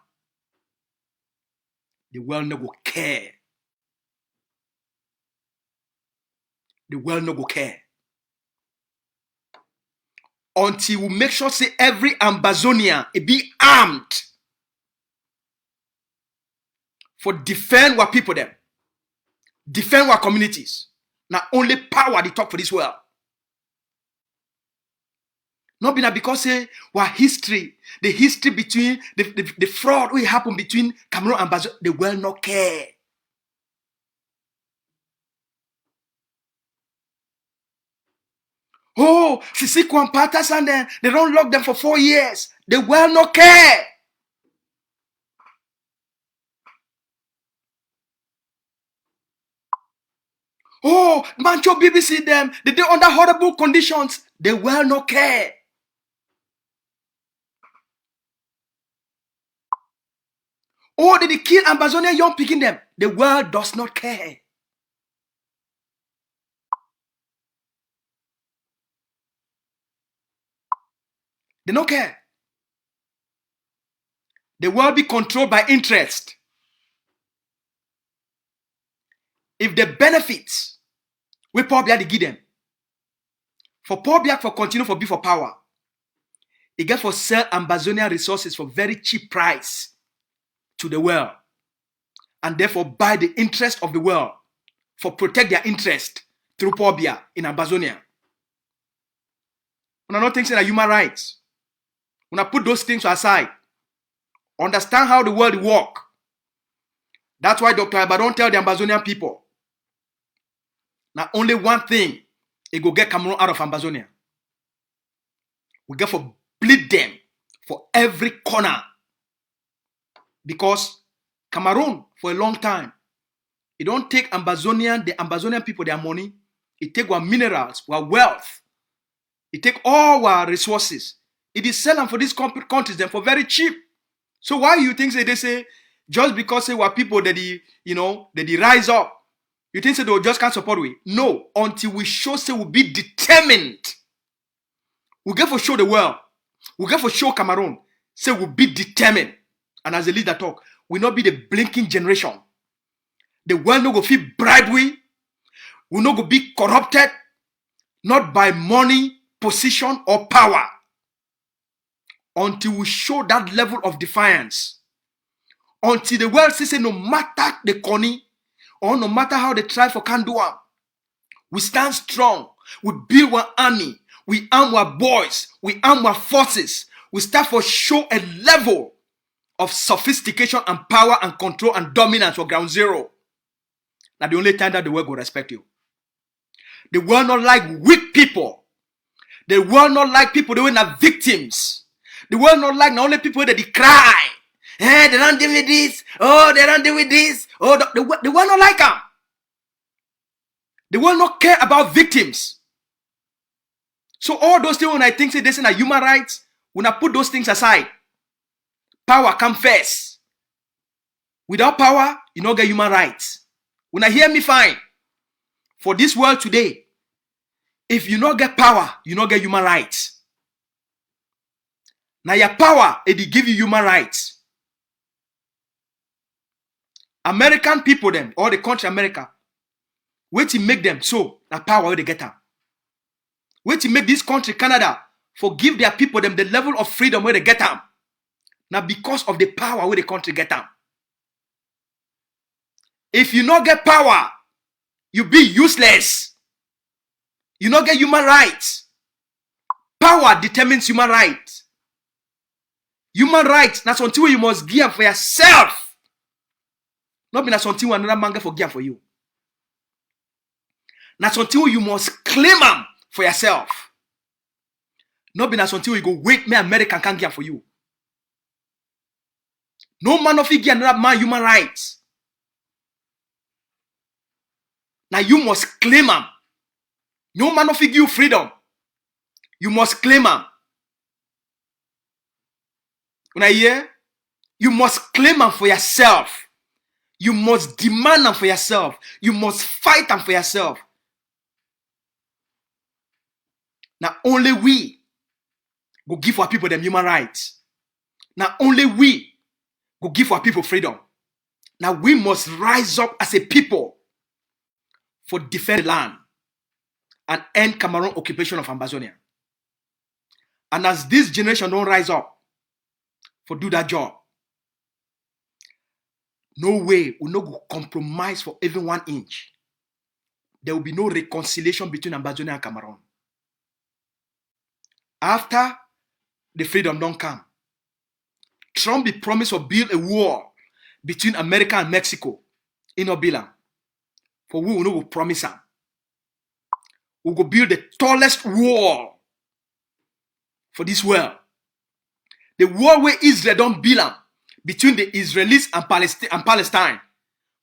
The world no go care. The world no go care. Until we make sure say every Ambazonian it be armed for defend our people them. Defend our communities. Not only power they talk for this world. Not be because say our history, the history between the fraud will happen between Cameroun and Bazo, the world not care. Oh, Sisi Kwampatas and then they don't lock them for 4 years. The world not care. Oh, Mancho BBC them, they do under horrible conditions. The world not care. Oh, did they kill Ambazonian young picking them? The world does not care. They don't care. The world be controlled by interest. If the benefits we Paul Biya give them, for Paul Biya for continue for be for power, he get for sell Ambazonian resources for very cheap price to the world, and therefore buy the interest of the world for protect their interest through Paul Biya in Ambazonia. When I not think that human rights, when I put those things aside, understand how the world work. That's why Dr. Ibadan tell the Ambazonian people, now only one thing, it go get Cameroon out of Ambazonia. We get for bleed them for every corner. Because Cameroon, for a long time, it don't take the Ambazonian people their money. It take our minerals, our wealth. It take all our resources. It is selling for these countries them for very cheap. So why you think they say just because they were people that they rise up, you think they just can't support we? No, until we show say we'll be determined. We get for show the world. We get for show Cameroon. Say we'll be determined. And as a leader talk, we not be the blinking generation. The world no go feel bribe we not go be corrupted, not by money, position, or power. Until we show that level of defiance. Until the world says no matter the corny, or no matter how they try for can do it, we stand strong. We build our army. We arm our boys. We arm our forces. We start for show a level of sophistication and power and control and dominance for ground zero. Now the only time that the world will respect you. The world not like weak people. The world not like people that were not victims. The world not like not only people that they cry. Hey, they don't deal with this. Oh, they don't deal with this. Oh, the world not like them. The world not care about victims. So all those things when I think say this is human rights, when I put those things aside, power come first. Without power, you don't get human rights. When I hear me fine, for this world today, if you not get power, you not get human rights. Now your power, it give you human rights. American people them, or the country America, wait to make them so that power where they get them. Wait to make this country Canada forgive their people them the level of freedom where they get them. Now because of the power where the country get them. If you not get power, you be useless. You not get human rights. power determines human rights. Human rights, that's something you must give for yourself. Not be something another man for give for you. That's something you must claim them for yourself. Not be something you go wait me American can give for you. No man of you give another man human rights. Now you must claim them. No man of you give you freedom. You must claim them. When I hear, you must claim them for yourself. You must demand them for yourself. You must fight them for yourself. Now only we go give our people them human rights. Now only we go give our people freedom. Now we must rise up as a people for defend the land and end Cameroon occupation of Ambazonia. And as this generation don't rise up for do that job, no way we no go compromise for even 1 inch. There will be no reconciliation between Ambazonia and Cameroon. After the freedom don't come, Trump be promised to build a wall between America and Mexico in Obila. For we will not promise him. We will build the tallest wall for this world. The wall where Israel don't build between the Israelis and Palestine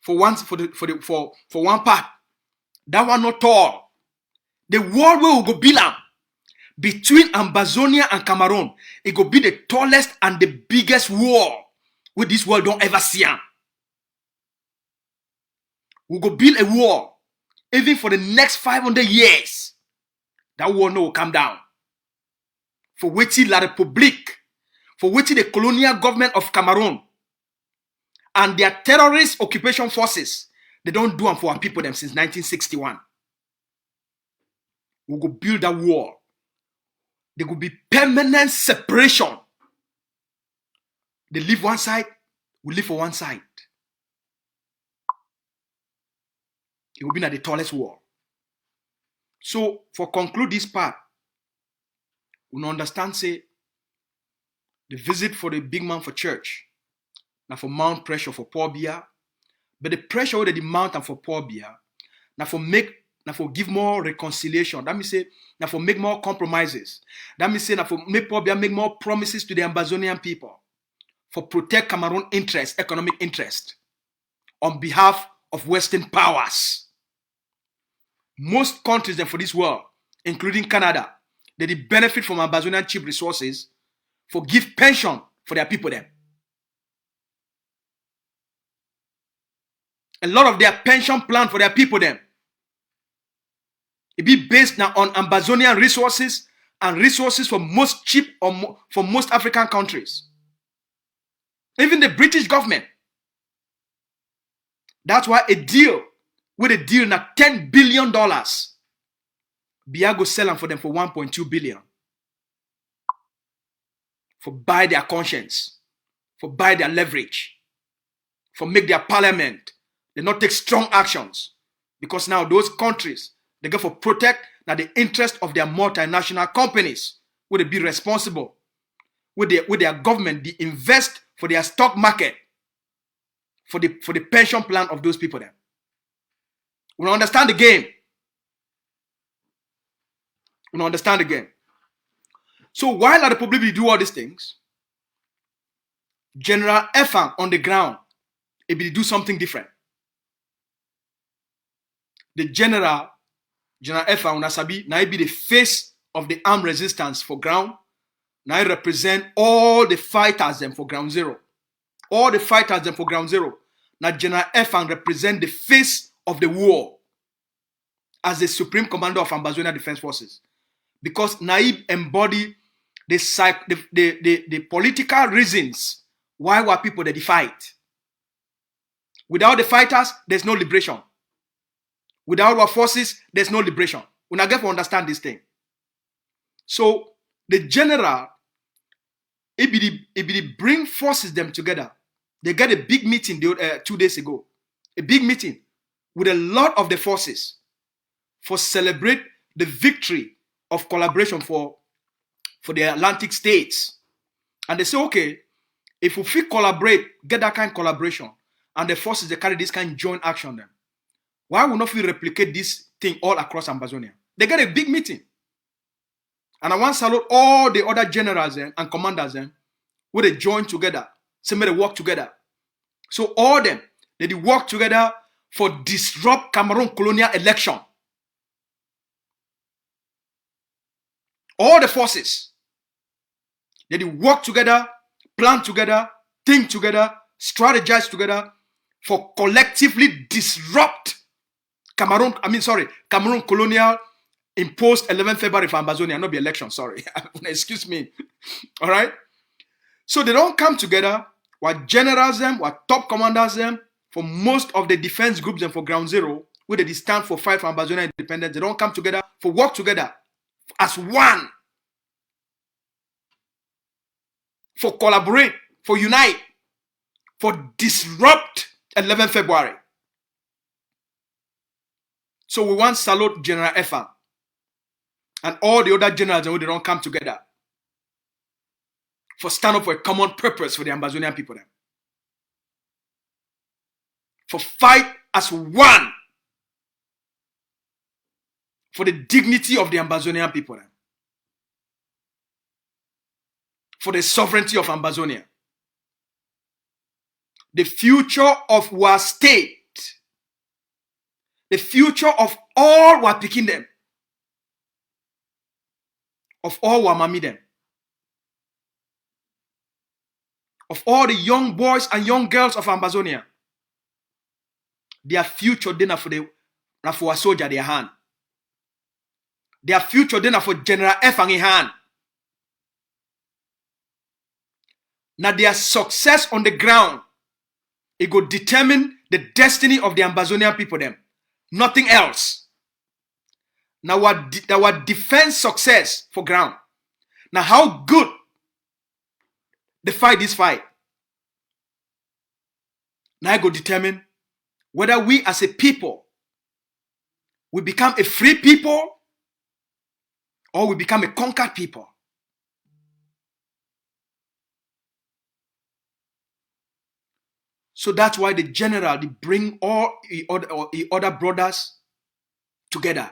for one part. That one not tall. The wall where we go build between Ambazonia and Cameroon, it will be the tallest and the biggest wall where this world don't ever see. We go build a wall, even for the next 500 years. That wall no will come down. For which La République, for which the colonial government of Cameroon and their terrorist occupation forces, they don't do them for our people them since 1961. We go build that wall. There will be permanent separation. They live one side, we live for one side. It will be at the tallest wall. So, for conclude this part, we understand, say, the visit for the big man for church, now for mount pressure for poor beer, but the pressure over the mountain for poor beer, now for give more reconciliation. That means say, now for make more compromises. That means say, now for make poor beer make more promises to the Ambazonian people, for protect Cameroon interest, economic interest, on behalf of Western powers. Most countries then for this world, including Canada, they benefit from Ambazonian cheap resources for give pension for their people then. A lot of their pension plan for their people then, it be based now on Ambazonian resources and resources for most cheap or for most African countries. Even the British government. That's why a deal with a deal now $10 billion. Biago sell them for them for 1.2 billion. For buy their conscience. For buy their leverage. For make their parliament. They not take strong actions. Because now those countries, they go for protect now the interest of their multinational companies. Will they be responsible? With their government, they invest for their stock market. For the pension plan of those people there. We understand the game. We understand the game. So while the Republic will do all these things, General Efang on the ground, he will do something different. The General Efang Nasabi, now he be the face of the armed resistance for ground. Now he represent all the fighters them for ground zero. All the fighters them for ground zero. Now General Efang represent the face of the war as the Supreme Commander of Ambazonia Defense Forces. Because Naib embody the political reasons why were people that fight. Without the fighters, there's no liberation. Without our forces, there's no liberation. We not get to understand this thing. So the general, it bring forces them together. They got a big meeting 2 days ago. A big meeting with a lot of the forces for celebrate the victory of collaboration for for the Atlantic states. And they say, okay, if we fit collaborate, get that kind of collaboration, and the forces they carry this kind of joint action then, why would not we replicate this thing all across Amazonia? They get a big meeting. And I want to salute all the other generals and commanders where they join together. Say, they work together. So all them, they work together for disrupt Cameroon colonial election. All the forces, they work together, plan together, think together, strategize together for collectively disrupt Cameroon colonial imposed 11 February for Amazonia, not be election, sorry. Excuse me. All right? So they don't come together, what generals them, what top commanders them, for most of the defense groups and for ground zero, where they stand for fight for Amazonia independence, they don't come together for work together as one. For collaborate, for unite, for disrupt 11 February. So we want to salute General Efang and all the other generals who they don't come together for stand up for a common purpose for the Amazonian people. Then. For fight as one for the dignity of the Amazonian people. Then. For the sovereignty of Amazonia. The future of our state. The future of all who are picking them. Of all who are mammy them. Of all the young boys and young girls of Amazonia. Their future dinner for a soldier their hand. Their future dinner for General Efang in hand. Now their success on the ground, it will determine the destiny of the Amazonian people them. Nothing else. Now our defense success for ground. Now how good they fight this fight. Now it will determine whether we as a people will become a free people or we become a conquered people. So that's why the general, they bring all the other brothers together.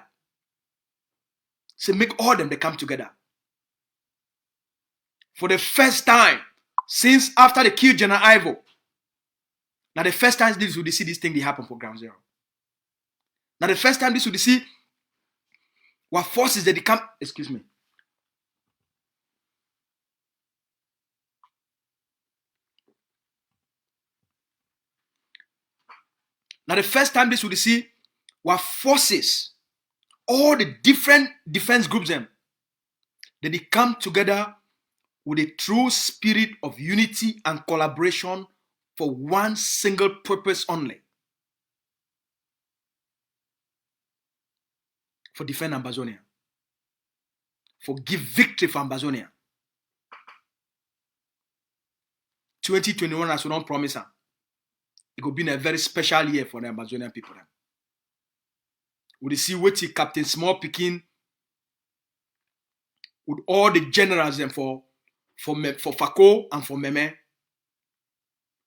So make all them, they come together. For the first time, since after they killed General Ivo, now the first time this would see this thing they happen for ground zero. Now the first time this would see what forces that they come, excuse me. Now the first time this would see what forces, all the different defense groups them, that they come together with a true spirit of unity and collaboration for one single purpose only. For defend Amazonia. For give victory for Amazonia. 2021 as we don't promise her. It could be a very special year for the Amazonian people. We see what Captain Small Pikin with all the generals and for Fako and for Meme.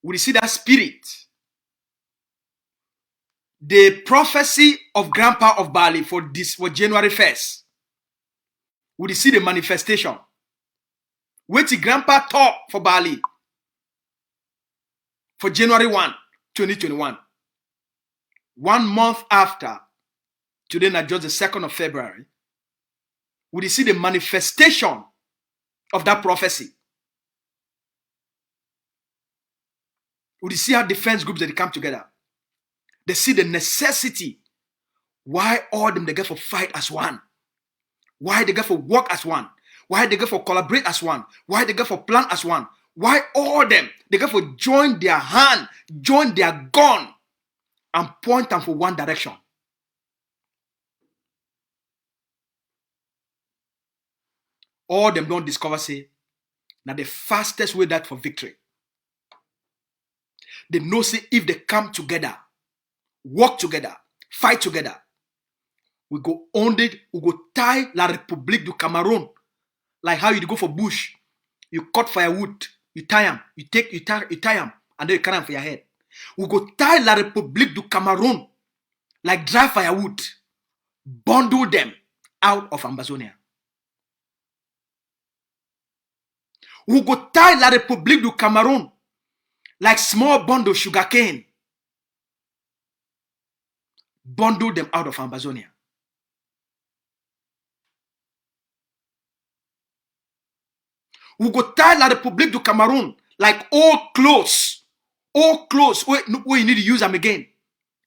We see that spirit. The prophecy of Grandpa of Bali for January 1st. We see the manifestation. What Grandpa taught for Bali for January 1. 2021. 1 month after, today not just the 2nd of February, we see the manifestation of that prophecy. We see how defense groups that come together. They see the necessity why all them they get for fight as one. Why they get for work as one. Why they get for collaborate as one. Why they get for plan as one. Why all them they get for join their hand, join their gun, and point them for one direction. All them don't discover say, now the fastest way that for victory. They know say if they come together, work together, fight together, we go tie La République du Cameroun Like how you go for bush, you cut firewood, you tie them, you tie them, and then you carry them for your head. We go tie La République du Cameroun like dry firewood, bundle them out of Ambazonia. We go tie La République du Cameroun like small bundle sugarcane, bundle them out of Ambazonia. We go tie La République du Cameroun like old clothes where you need to use them again,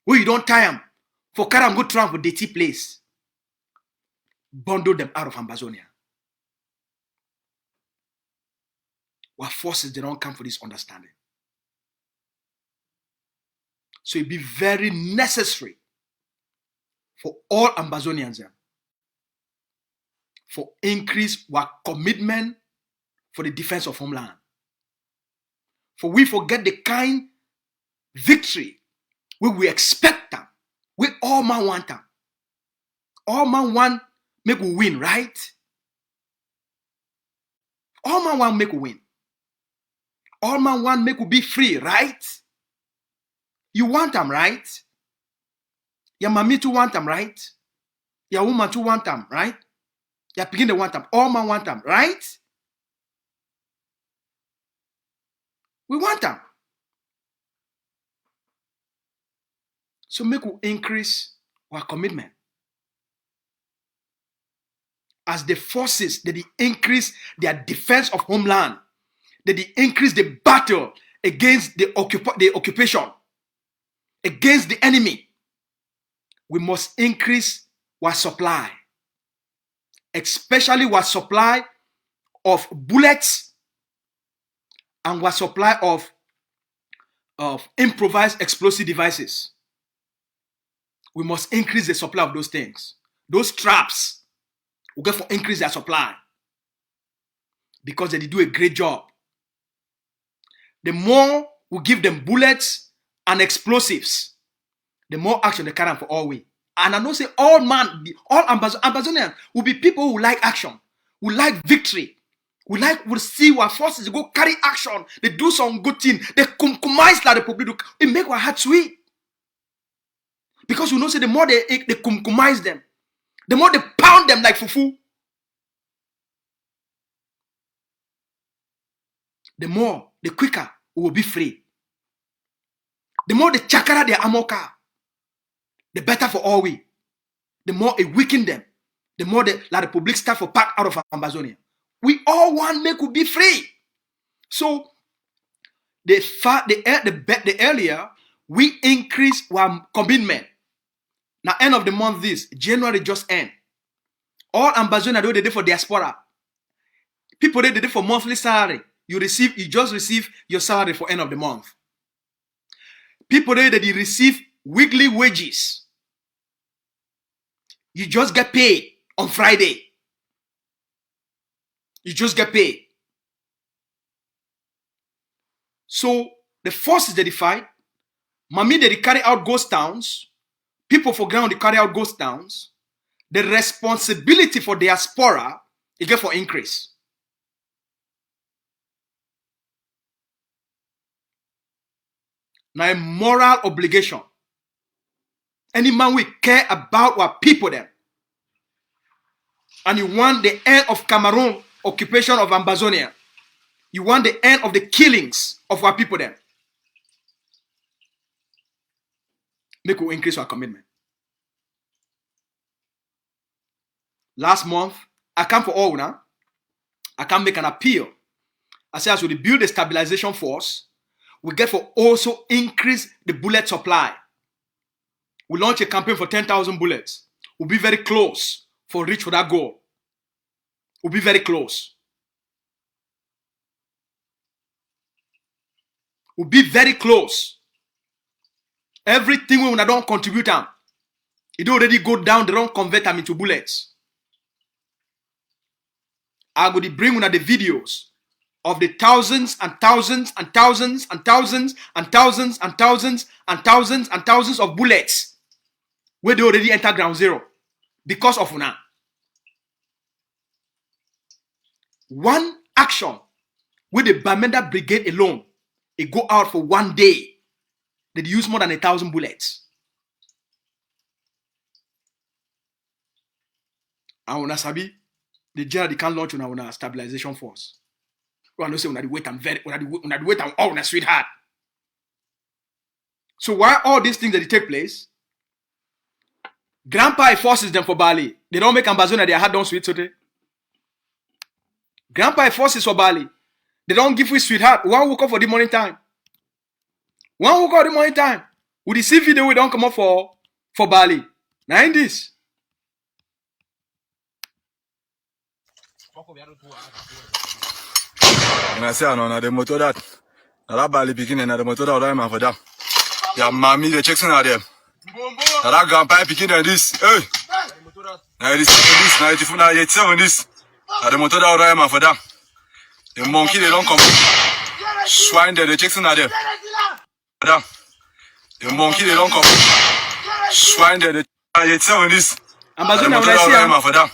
where you don't tie them for carry them go travel for dirty place, bundle them out of Ambazonia. Our forces, they don't come for this understanding. So it be very necessary for all Ambazonians for increase our commitment for the defense of homeland. For we forget the kind victory we expect them. We all man want them. All man want make we win, right? All man want make we win. All man want make we be free, right? You want them, right? Your mommy too want them, right? Your woman too want them, right? Your begin to want them. All man want them, right? We want them. So make we increase our commitment. As the forces, they increase their defense of homeland. They increase the battle against the occupation, against the enemy. We must increase our supply, especially our supply of bullets and our supply of improvised explosive devices. We must increase the supply of those things. Those traps, we get for increase their supply because they do a great job. The more we give them bullets and explosives, the more action they carry for all we. And I know say all Ambazonians will be people who like action, who like victory, will see our forces go carry action. They do some good thing. They kumkumize La République. It make our heart sweet. Because we know say the more they kumkumize them, the more they pound them like fufu, the quicker we will be free. The more they chakara their amoka, the better for all we. The more it weaken them, the more the La République start for pack out of Ambazonia. We all want make we be free. So the earlier we increase our commitment. Now end of the month this January just end. All Ambazonia do they do for diaspora. People they do for monthly salary. You just receive your salary for end of the month. People they receive weekly wages. You just get paid on Friday. You just get paid. So the forces they fight, Mami they carry out ghost towns, people for ground they carry out ghost towns. The responsibility for diaspora is get for increase. Now a moral obligation. Any man we care about our people them. And you want the end of Cameroon occupation of Ambazonia. You want the end of the killings of our people them. Make we increase our commitment. Last month, I come for all now. I can make an appeal. I say as we build the stabilization force, we get for also increase the bullet supply. We launch a campaign for 10,000 bullets. We'll be very close for reach for that goal. We'll be very close. We'll be very close. Everything we don't contribute them, it already go down, they don't convert them into bullets. I go to bring una the videos of the thousands and thousands and thousands and thousands and thousands and thousands and thousands and thousands of bullets where they already enter ground zero because of una. One action with the Bamenda Brigade alone, it go out for 1 day. They use more than 1,000 bullets. And when sabi, the general they can launch on our stabilization force. We don't say we wait and wait and all on sweetheart. So why all these things that they take place? Grandpa forces them for Bali. They don't make Ambazonia their heart down sweet today. Grandpa forces for Bali. They don't give you sweetheart. One woke up for the morning time. One woke up the morning time. With the see video, we don't come up for Bali. Now in this. And I say, I know the motor that Bali beginning and the motor that I'm for that. Yeah, mommy, the checks are there. That grandpa picking and this. Hey, now this 87 this. The motor that I'm for that. The monkey they don't come. Swine there, the checks are there. The monkey they don't come. Swine there, the 87 this. Ambazonia when I see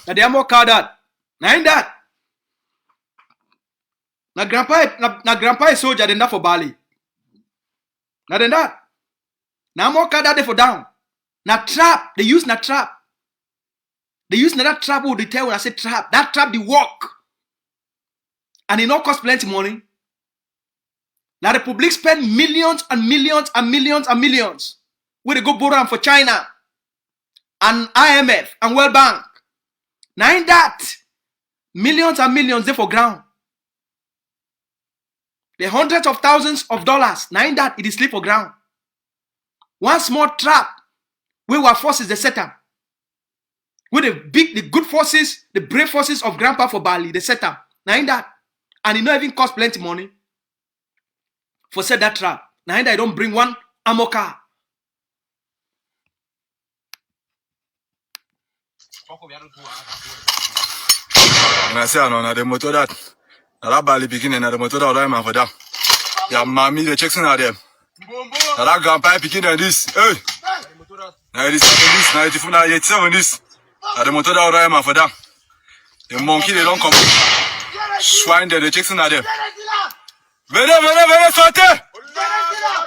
that they are more card that. Now in that. Now grandpa is soldier than that for Bali. Now than that. Now more card that for down. Now trap. They use na trap. They use that trap who they tell when I say trap. That trap the work. And it not cost plenty money. Now the public spend millions and millions and millions and millions. Where they go borrow them for China. And IMF and World Bank. Now in that. Millions and millions there for ground. The hundreds of thousands of dollars. Now in that, it is sleep for ground. One small trap. Where our forces they set up. Where the good forces, the brave forces of Grandpa for Bali, they set up. Now in that. And it not even cost plenty money. For set that trap. Now in that, I don't bring one ammo car. And I say, I know the motor that Bali beginning and the motor that I'm for that. Yeah, mommy, the checks are there. That grandpa picking and this. Hey, now this 87 this. The motor that I'm for that. The monkey they don't come. Swine there, the checks are there. Venez, sortez.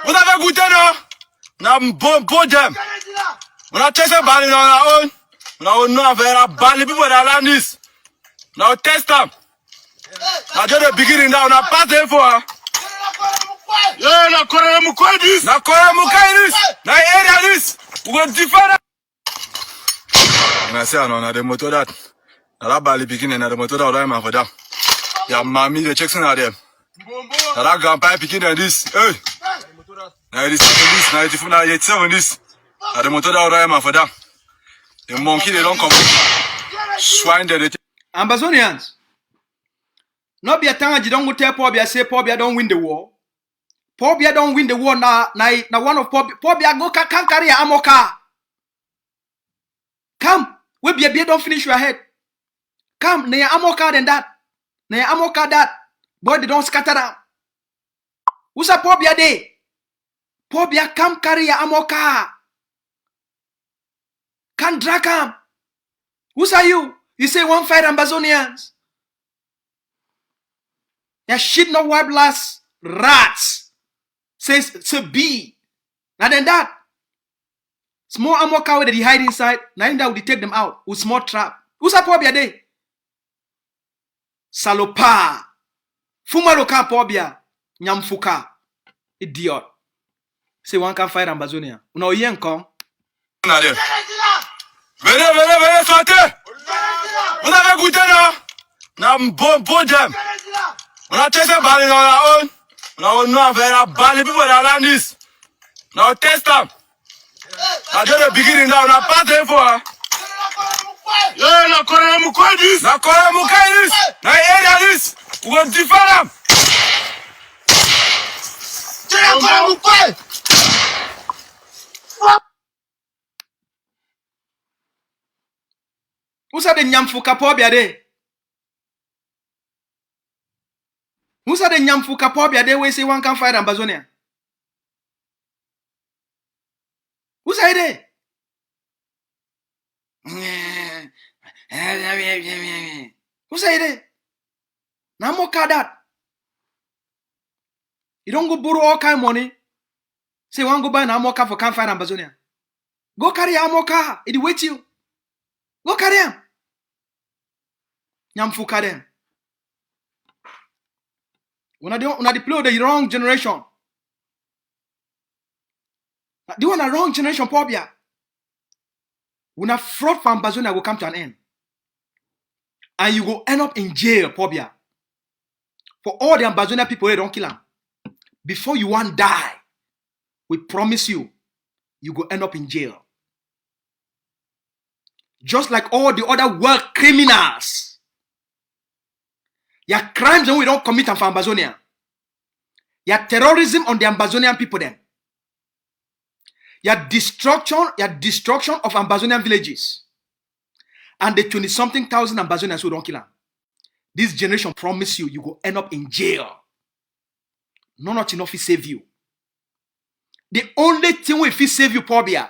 Vous avez goûté, non? On a bon jam. On a testé Bali dans la own. On a fait Bali people dans la nice. Now test them. Now just the beginning now. Now pass the info. Yeah, now correct mukai this. Now area this. We go defend. And I say, I know the motor that Bali beginning and the motor that I'm for that. Yeah, mommy, the checks are there. That grandpa picking and this. Hey, now this 87 this. The motor that I'm for that. The monkey they don't come. Swine there. Ambazonians. Not be a time you don't go tell Pobia say Pobia don't win the war. Pobia don't win the war now one of Pobia go can carry a ammo car. Come, we be a beer don't finish your head. Come, na ammo car than that. Na ammo car that. Boy, they don't scatter down. Who's a Pobia day? Pobia come carry a ammo car. Can drag him. Who's are you? You say one fight Ambazonians. Ya shit no wipe last rats. Says to be. Now then that. Small ammo cow that he hide inside. Now in that we take them out with small trap. Who's a pobia day? Salopa. Fumaloka pobia. Nyamfuka. Idiot. Say one can fight Ambazonia. Una oyen kon. Venez, sortez. Vous avez goûté, non? On a bon jam. On a testé Bali dans la own. On a fait Bali people dans la nice. Now test them. Now just the beginning now. Now pass the info. Yeah, now correct mukai this. Now area this. We go defend them. Who's the nyamfuka pobia de? Who's the nyamfuka pobia de we say one can fight Ambazonia? Who's that? Who's that? Now more car that. You don't go borrow all kind of money. Say, one go buy an more car for campfire and Ambazonia. Go carry a more car. It wait you. Go carry him. Nyamfu carry him. When I deploy the wrong generation. The one the wrong generation, Pobia. When a fraud from Ambazonia will come to an end. And you go end up in jail, Pobia. For all the Ambazonia people, they don't kill them. Before you want die, we promise you, you go end up in jail. Just like all the other world criminals. Your crimes that we don't commit them for Ambazonia. Your terrorism on the Ambazonian people then. Your destruction of Ambazonian villages. And the 20-something thousand Ambazonians who don't kill them. This generation promise you, you go end up in jail. Not enough to save you. The only thing we will save you, Pobia,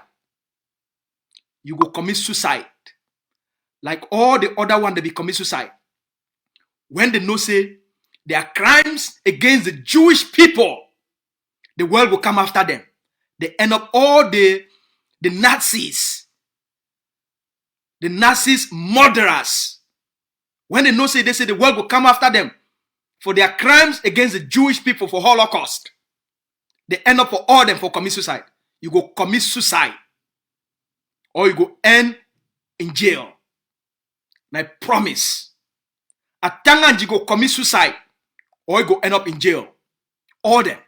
you go commit suicide. Like all the other one, they be commit suicide. When they know say there are crimes against the Jewish people, the world will come after them. They end up all the Nazis. The Nazis murderers. When they know say they say the world will come after them for their crimes against the Jewish people for Holocaust. They end up for all them for commit suicide. You go commit suicide. Or you go end in jail. And I promise. At Tangan you go commit suicide. Or you go end up in jail. All them.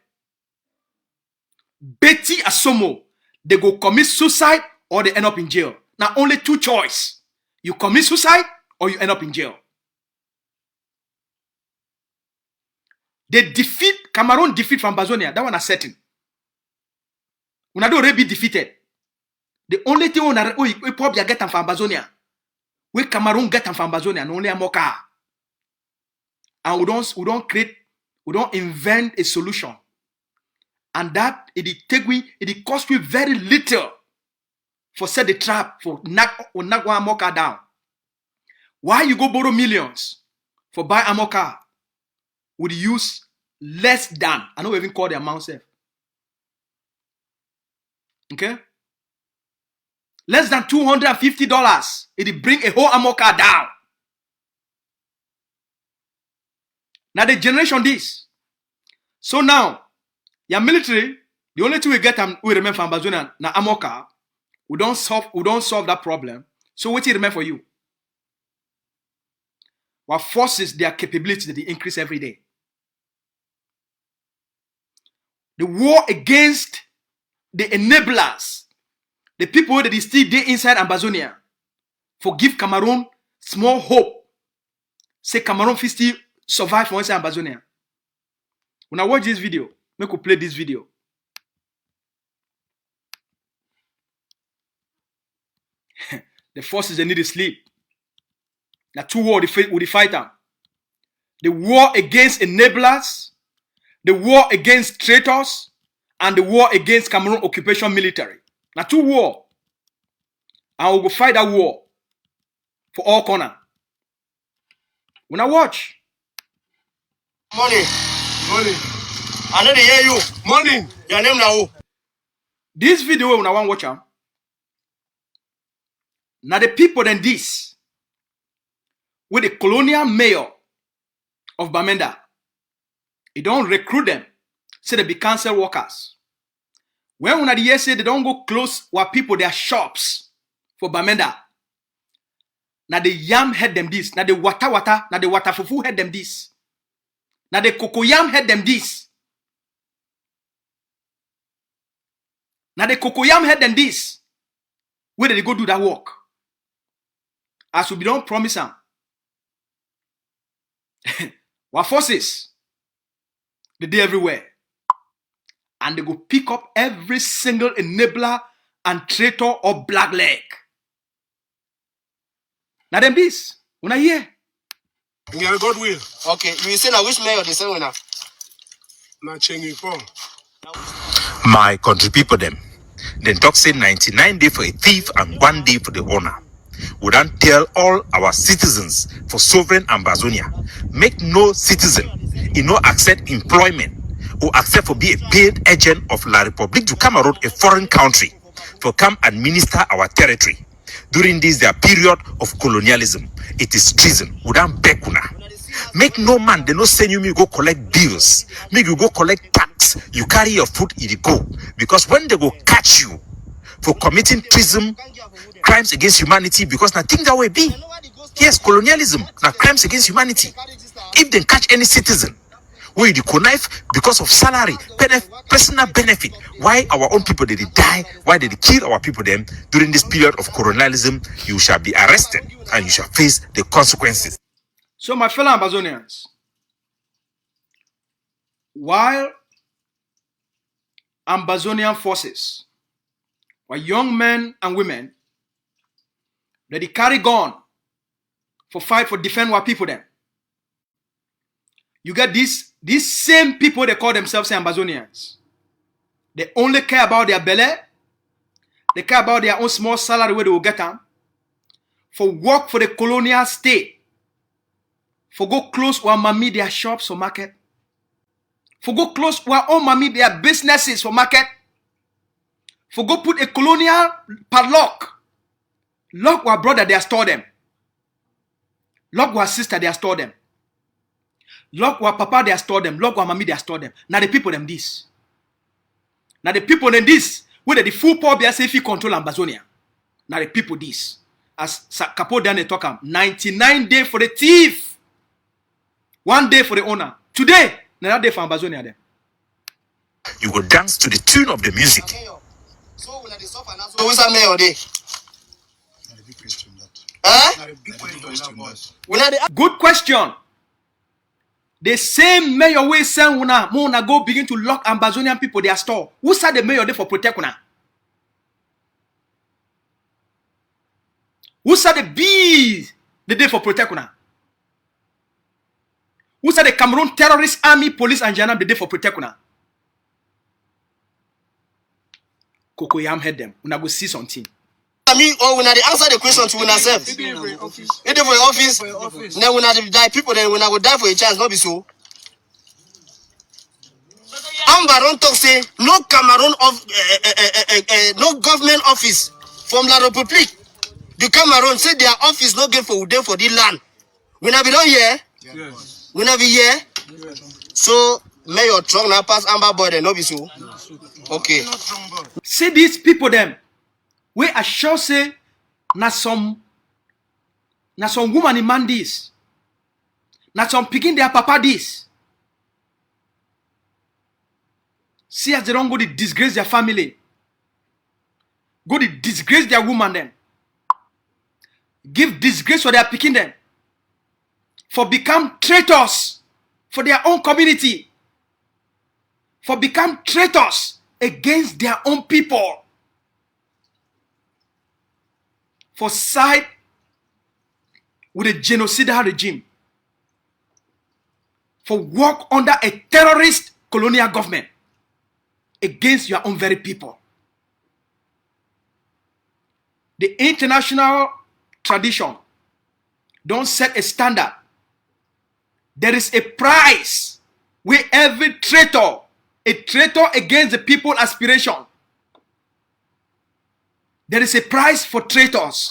Betty Asomo. They go commit suicide or they end up in jail. Now only two choice. You commit suicide or you end up in jail. They defeat, Cameroun defeat from Ambazonia. That one is certain. When I do already be defeated. The only thing we probably get them from Ambazonia. We Cameroun get them from Ambazonia and only a mocha. And we don't invent a solution. And that it cost we very little for set the trap for knock one mocha down. Why you go borrow millions for buy a mocha? Would use less than, I don't even call the amount safe. Okay? Less than $250. It bring a whole Amoka down. Now the generation this. So now, your military, the only thing we get we remember from Ambazonia na Amoka, we don't solve that problem. So what it remain for you? What forces their capability that they increase every day. The war against the enablers, the people that is still there inside Ambazonia, for give Cameroon small hope. Say Cameroon will still survive for inside Ambazonia. When I watch this video, make we play this video. The forces they need to sleep. Now two war with the fighter. The war against enablers, the war against traitors, and the war against Cameroon occupation military. Now two war. And we will fight that war for all corner. When I watch. Morning. I know they hear you. Morning. Your name now. This video when I want to watch them. Now the people then this. With the colonial mayor of Bamenda. He don't recruit them. Say they be council workers. When one of the years say they don't go close what people their shops for Bamenda. Now the yam head them this. Now the wata. Now the wata fufu head them this. Now the cocoyam head them this. Now the cocoyam head them this. Where did they go do that work? As we don't promise them. What forces? They do everywhere. And they go pick up every single enabler and traitor or black leg. Now them this. When I hear. God will. Okay, you say now which mayor they say now? Not changing form. My country people them. Then talk say 99 day for a thief and 1 day for the owner. We don't tell all our citizens for sovereign Ambazonia. Make no citizen, no accept employment or accept for be a paid agent of La République du Cameroun, a foreign country, for come administer our territory. During this their period of colonialism, it is treason. We don't beg una. Make no man, they no send you, me go collect bills. Make you go collect tax. You carry your food, it go. Because when they go catch you for committing treason, crimes against humanity, because nothing that way be. Yes, colonialism, now crimes against humanity. If they catch any citizen, where you connive because of salary, personal benefit, why our own people did die, why did they kill our people then during this period of colonialism, you shall be arrested and you shall face the consequences. So my fellow Ambazonians, while Ambazonian forces were young men and women that they carry gun for fight for defend our people then, you get these same people, they call themselves Ambazonians. They only care about their belly. They care about their own small salary where they will get them. For work for the colonial state. For go close our mommy their shops for market. For go close our own mommy their businesses for market. For go put a colonial padlock. Lock our brother, they store them. Lock our sister, they store them. Lock our papa, they store them. Lock our mommy, they store them. Now the people them this. Now the people them this. Whether the full power be if you control Ambazonia. Now the people this. As Capo Dan they talk 99 days for the thief. 1 day for the owner. Today, another day for Ambazonia then. You will dance to the tune of the music. So who's a mayor day? Good question. The same mayor way send una go begin to lock Ambazonian people their store. Who said the mayor there for protect una? Who said the bees the day for protect una? Who said the Cameroon terrorist army, police and Janam the day for protect una? Koko Yam head them. Una go see something. I mean, or when I answer the question to una self. If they for office, then when I die people, then when I go die for a chance, not be so. Amba don't talk say no Cameroon of no government office from La République. The Cameroon say their office not get for them for the land. When I be done here, yes. When I be here, yes. So Mayor Trump now pass Amba boy, then not be so. Okay. See these people them. We are sure say na some woman in man this. Na some picking their papa this. See as they don't go to disgrace their family. Go to disgrace their woman then. Give disgrace for their picking them. For become traitors for their own community. For become traitors against their own people. For side with a genocidal regime. For work under a terrorist colonial government against your own very people. The international tradition don't set a standard. There is a price where every traitor, a traitor against the people's aspiration. There is a price for traitors.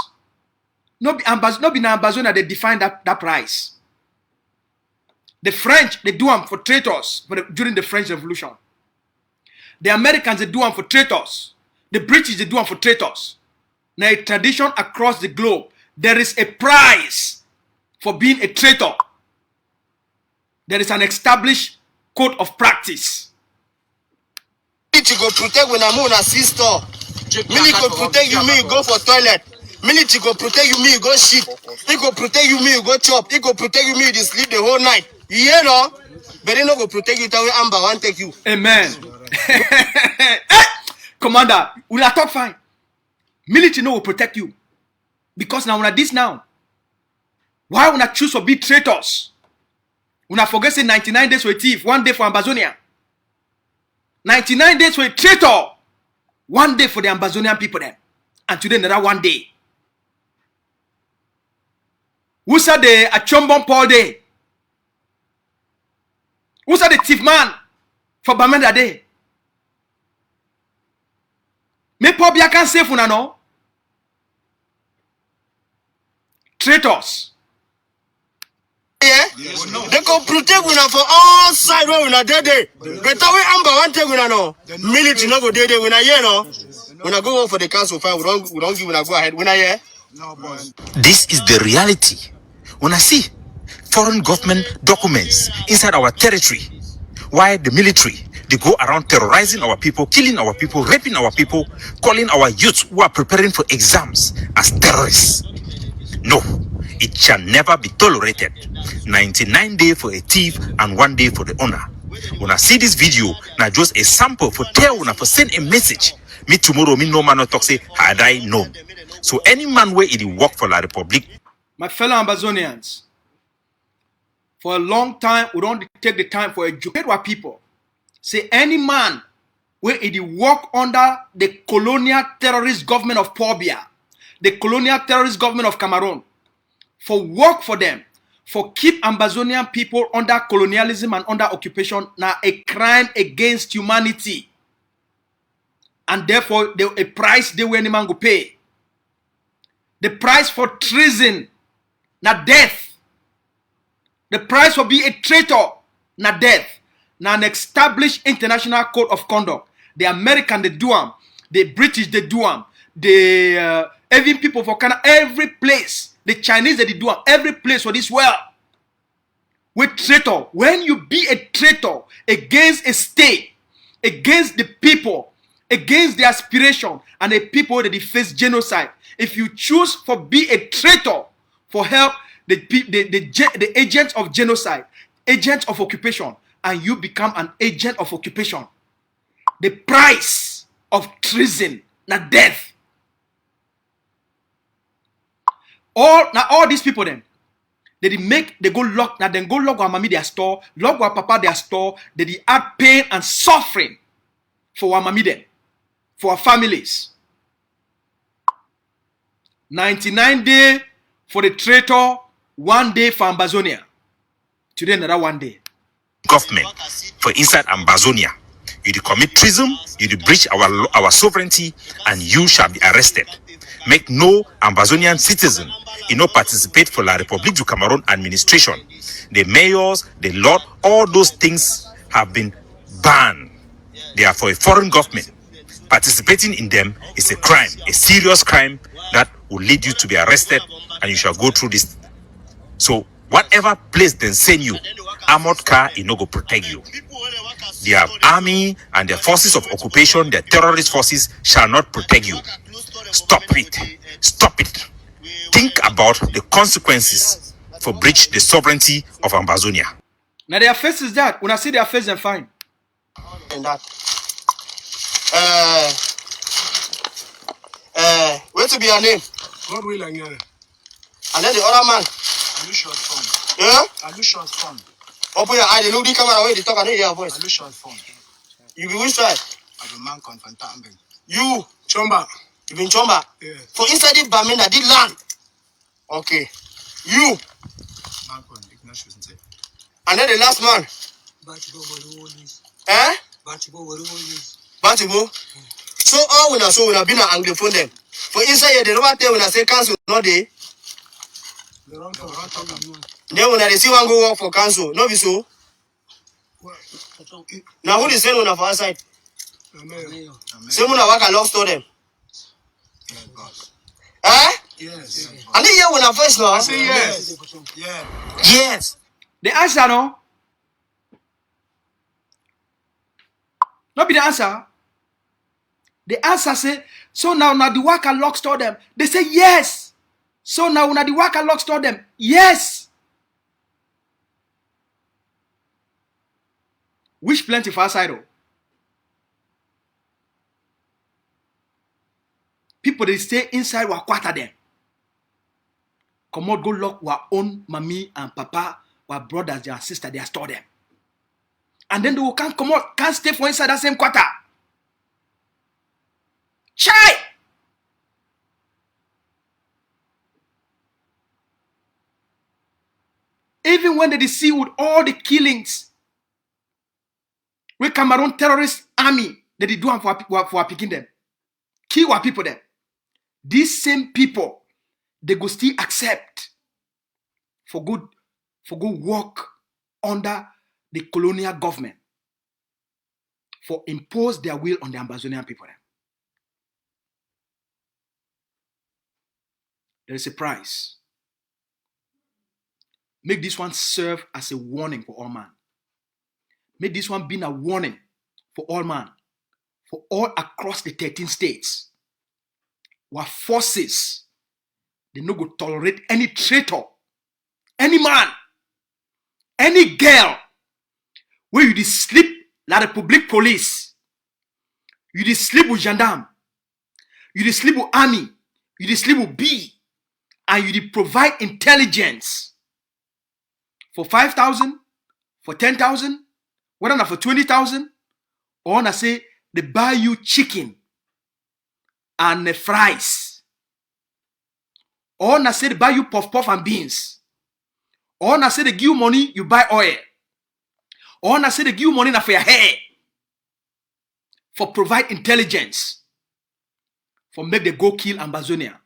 Not be Ambazonia, they define that price. The French, they do them for traitors during the French Revolution. The Americans, they do them for traitors. The British, they do them for traitors. Now, a tradition across the globe, there is a price for being a traitor. There is an established code of practice. You go protect when I'm on a sister. Me go protect you, me go for toilet. Military go protect you, me go shit. He go protect you, me go chop. He go protect you, me they sleep the whole night. You hear no? But they no go protect you that way Amber one take you. Amen. Commander, we are talk fine. Military no will protect you. Because now we are this now. Why we not choose to be traitors? We not forget say 99 days for a thief, 1 day for Ambazonia. 99 days for a traitor. 1 day for the Ambazonian people then. And today another 1 day. Who said the Achombon Paul Day? Who said the thief man for Bamenda Day? Me Pobia can say for no traitors. Yeah? They can protect una for all sides when una dead day. Better we amber one thing una no. Military no go dead day una here no. When I go work for the council fine, we don't give una go ahead. When I here. No, boss. This is the reality. When I see foreign government documents inside our territory, why the military, they go around terrorizing our people, killing our people, raping our people, calling our youth who are preparing for exams as terrorists. No, it shall never be tolerated. 99 days for a thief and 1 day for the owner. When I see this video, now just a sample for tell una for send a message. Me tomorrow, me no man no talk say, had I known. So any man where it work for La Republic. My fellow Ambazonians, for a long time, we don't take the time for educate our people. Say any man where it work under the colonial terrorist government of Pobia, the colonial terrorist government of Cameroun, for work for them, for keep Ambazonian people under colonialism and under occupation, now a crime against humanity. And therefore, a price they will any man go pay. The price for treason, na death. The price for being a traitor, na death. Now an established international code of conduct. The American they do them, the British they do them, the even people for Canada, every place, the Chinese they do them, every place for this world. With traitor, when you be a traitor against a state, against the people, against the aspiration and the people that they face genocide, if you choose for be a traitor for help the agents of genocide, agents of occupation, and you become an agent of occupation, the price of treason, not death. All these people then, they go lock, now then go log our mommy their store, log our papa their store, they add pain and suffering for our mommy then, for our families. 99 days for the traitor, 1 day for Ambazonia. Today another 1 day. Government for inside Ambazonia. You do commit treason, you do breach our sovereignty, and you shall be arrested. Make no Ambazonian citizen, participate for La République du Cameroun administration. The mayors, the lord, all those things have been banned. They are for a foreign government. Participating in them is a crime, a serious crime that will lead you to be arrested, and you shall go through this. So whatever place they send you, armored car is not going to protect you. Their army and their forces of occupation, their terrorist forces shall not protect you. Stop it. Stop it. Think about the consequences for breach the sovereignty of Ambazonia. Now their face is that. When I see their face, I'm fine. And that. Where to be your name? God will and yeah. And then the other man. Alusha's phone. Yeah? Alusha's phone. Open your eye, they look the camera away, they talk and they hear your voice. Alusha's phone. You be which side? I'm a man confronting. You. Chomba. You been Chomba? Yeah. For inside this Bamenda, this land. Okay. You. Man con Ignatius inside. And then the last man. Eh? Batibo. So all when I been an Anglophone them. For inside here, they never tell when I say council, no day. Then when I see one go work for council, no be so. Now who is saying when I for outside? Say when I work, I love store them. Eh? Yes. And then here when I first know. I say yes. Yeah. Yes. The answer, no? Not be the answer. The answer say, so now the worker lock store them. They say yes. So now the worker lock store them. Yes. Which plenty for outside though? People they stay inside wa quarter them. Come out go lock our own mommy and papa, our brothers, their sister, they store them. And then they will can't come out, can't stay for inside that same quarter. Chai! even when they see with all the killings, we Cameroon terrorist army that they do for picking them, kill our people there. These same people, they go still accept for good work under the colonial government, for impose their will on the Ambazonian people there. There is a price. Make this one serve as a warning for all man. Make this one be a warning for all man, for all across the 13 states. Where forces, they no go tolerate any traitor, any man, any girl, where you sleep like the public police, you sleep with gendarme, you sleep with army, you sleep with B, and you provide intelligence for 5,000, for 10,000, whether not for 20,000, or na say they buy you chicken and fries, or na say they buy you puff and beans, or na say they give you money, you buy oil, or na say they give you money for your hair, for provide intelligence, for make they go kill Ambazonia.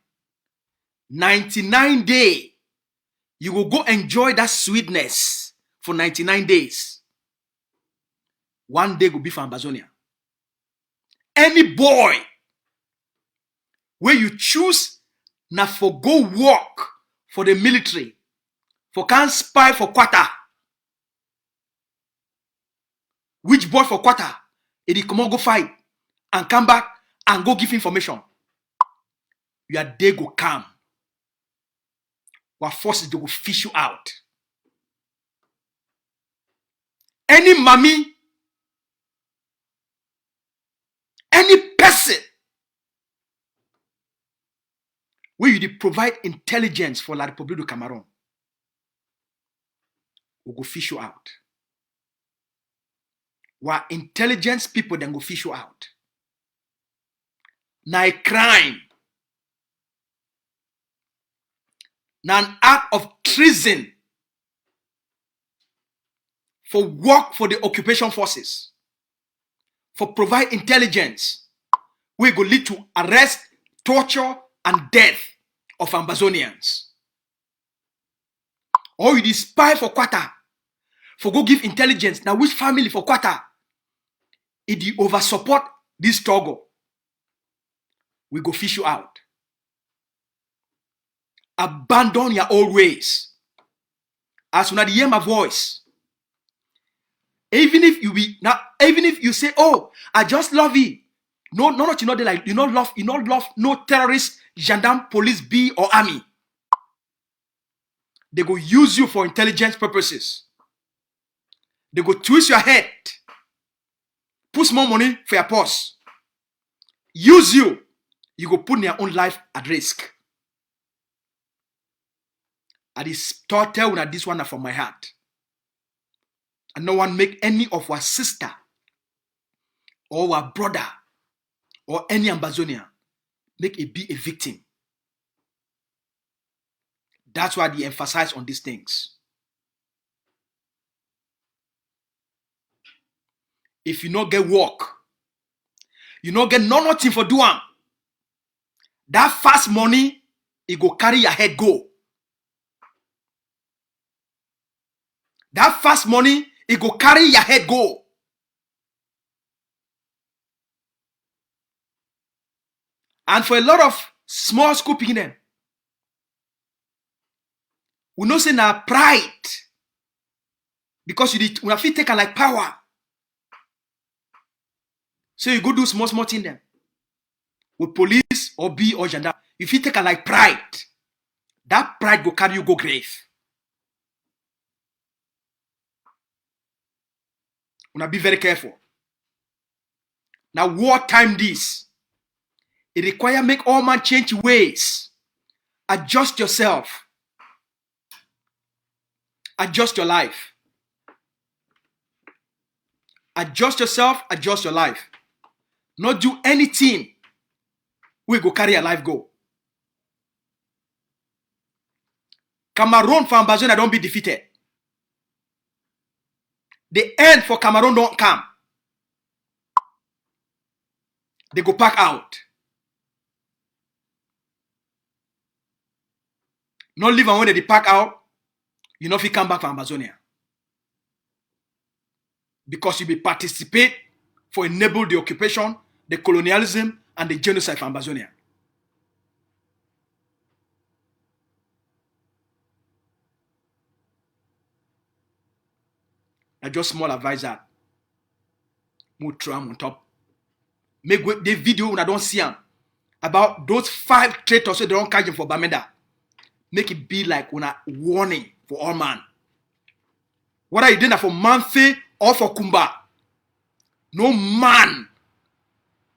99 days, you will go enjoy that sweetness for 99 days. One day will be for Ambazonia. Any boy where you choose na for go work for the military, for can spy for quarter. Which boy for quarter? He come on go fight and come back and go give information. Your day go come. What forces they will fish you out. Any mommy, any person where you provide intelligence for La République du Cameroun will go fish you out. Where intelligence people then go fish you out. Now a crime. Now an act of treason for work for the occupation forces, for provide intelligence, we go lead to arrest, torture, and death of Ambazonians. Or you spy for quarter, for go give intelligence. Now which family for quarter? If you over support this struggle, we go fish you out. Abandon your old ways. As soon as you hear my voice, even if you say, "Oh, I just love it," no, you know they like you not love no terrorist, gendarme, police, B or army. They go use you for intelligence purposes. They go twist your head, put more money for your purse, use you. You go put your own life at risk. I just tell you this one from my heart. And no one make any of our sister or our brother or any Ambazonian make it be a victim. That's why they emphasize on these things. If you not get work, you not get nothing for doing. That fast money, it go carry your head go. That fast money, it go carry your head go. And for a lot of small school picking them, we know say na pride. Because we have to take like power. So you go do small thing them. With police or B or gendarme. If you take like pride, that pride go carry you go grave. Una be very careful. Now wartime this. It require make all man change ways. Adjust yourself. Adjust your life. Adjust yourself, adjust your life. Not do anything. We go carry your life go. Cameroun for Ambazonia don't be defeated. the end for Cameroon don't come. They go pack out. Not leave and when they pack out, you know if you come back from Amazonia. Because you be participate for enable the occupation, the colonialism, and the genocide from Amazonia. I just small advice that. More tram on top. Make the video when I don't see them about those 5 traitors so they don't catch them for Bamenda. Make it be like when a warning for all man. Whether you doing that for Manfe or for Kumba. No man.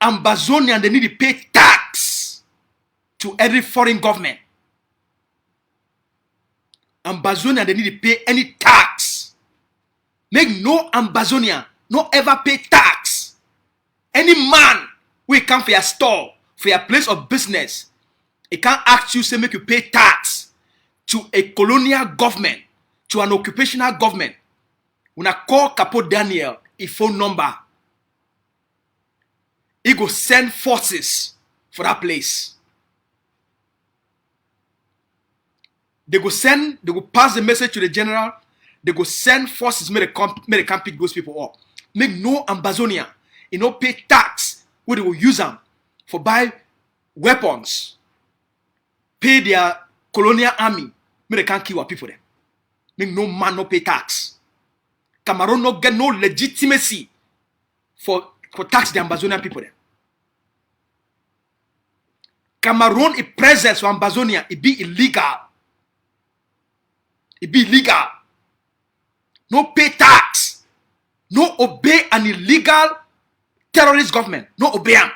Ambazonian, they need to pay tax to every foreign government. Ambazonian, they need to pay any tax. Make no Ambazonian no ever pay tax. Any man who come for your store, for your place of business, he can't ask you, say, make you pay tax to a colonial government, to an occupational government. When I call Capo Daniel, a phone number, he go send forces for that place. They go pass the message to the general. They go send forces, make they come pick those people up. Make no Ambazonia, you know, pay tax where they will use them for buy weapons, pay their colonial army, make they can't kill our people then. Make no man no pay tax. Cameroon no get no legitimacy for tax the Ambazonian people then. Cameroon a presence for Ambazonia, it be illegal. It be illegal. No pay tax. No obey an illegal terrorist government. No obey them.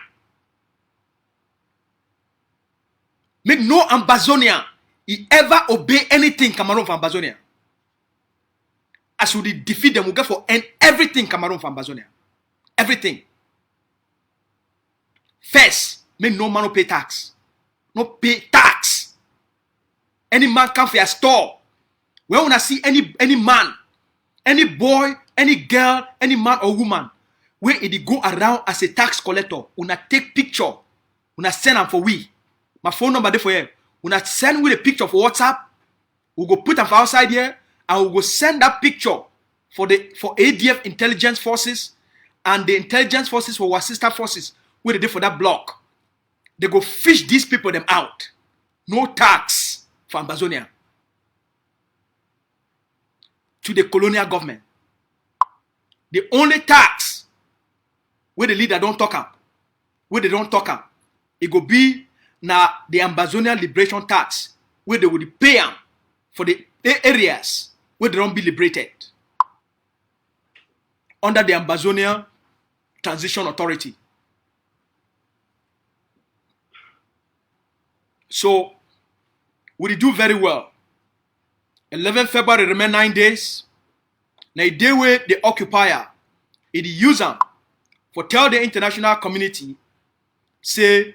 Make no Ambazonia he ever obey anything Cameroon for Ambazonia. As we defeat them, we get for end everything Cameroon for Ambazonia. Everything. First, make no man no pay tax. No pay tax. Any man come for your store. When we see any man, any boy, any girl, any man or woman, where it go around as a tax collector, una take picture, una send them for we. My phone number there for you. Una send with a picture for WhatsApp. We go put them for outside here, and we go send that picture for ADF intelligence forces and the intelligence forces for our sister forces. Where they did for that block. They go fish these people them out. No tax for Ambazonia. To the colonial government. The only tax where the leader don't talk up, where they don't talk up, it go be now the Ambazonian liberation tax, where they would pay them for the areas where they don't be liberated under the Ambazonian Transition Authority. So we do very well. 11 February remain 9 days. Now the way the occupier, it use them for tell the international community, say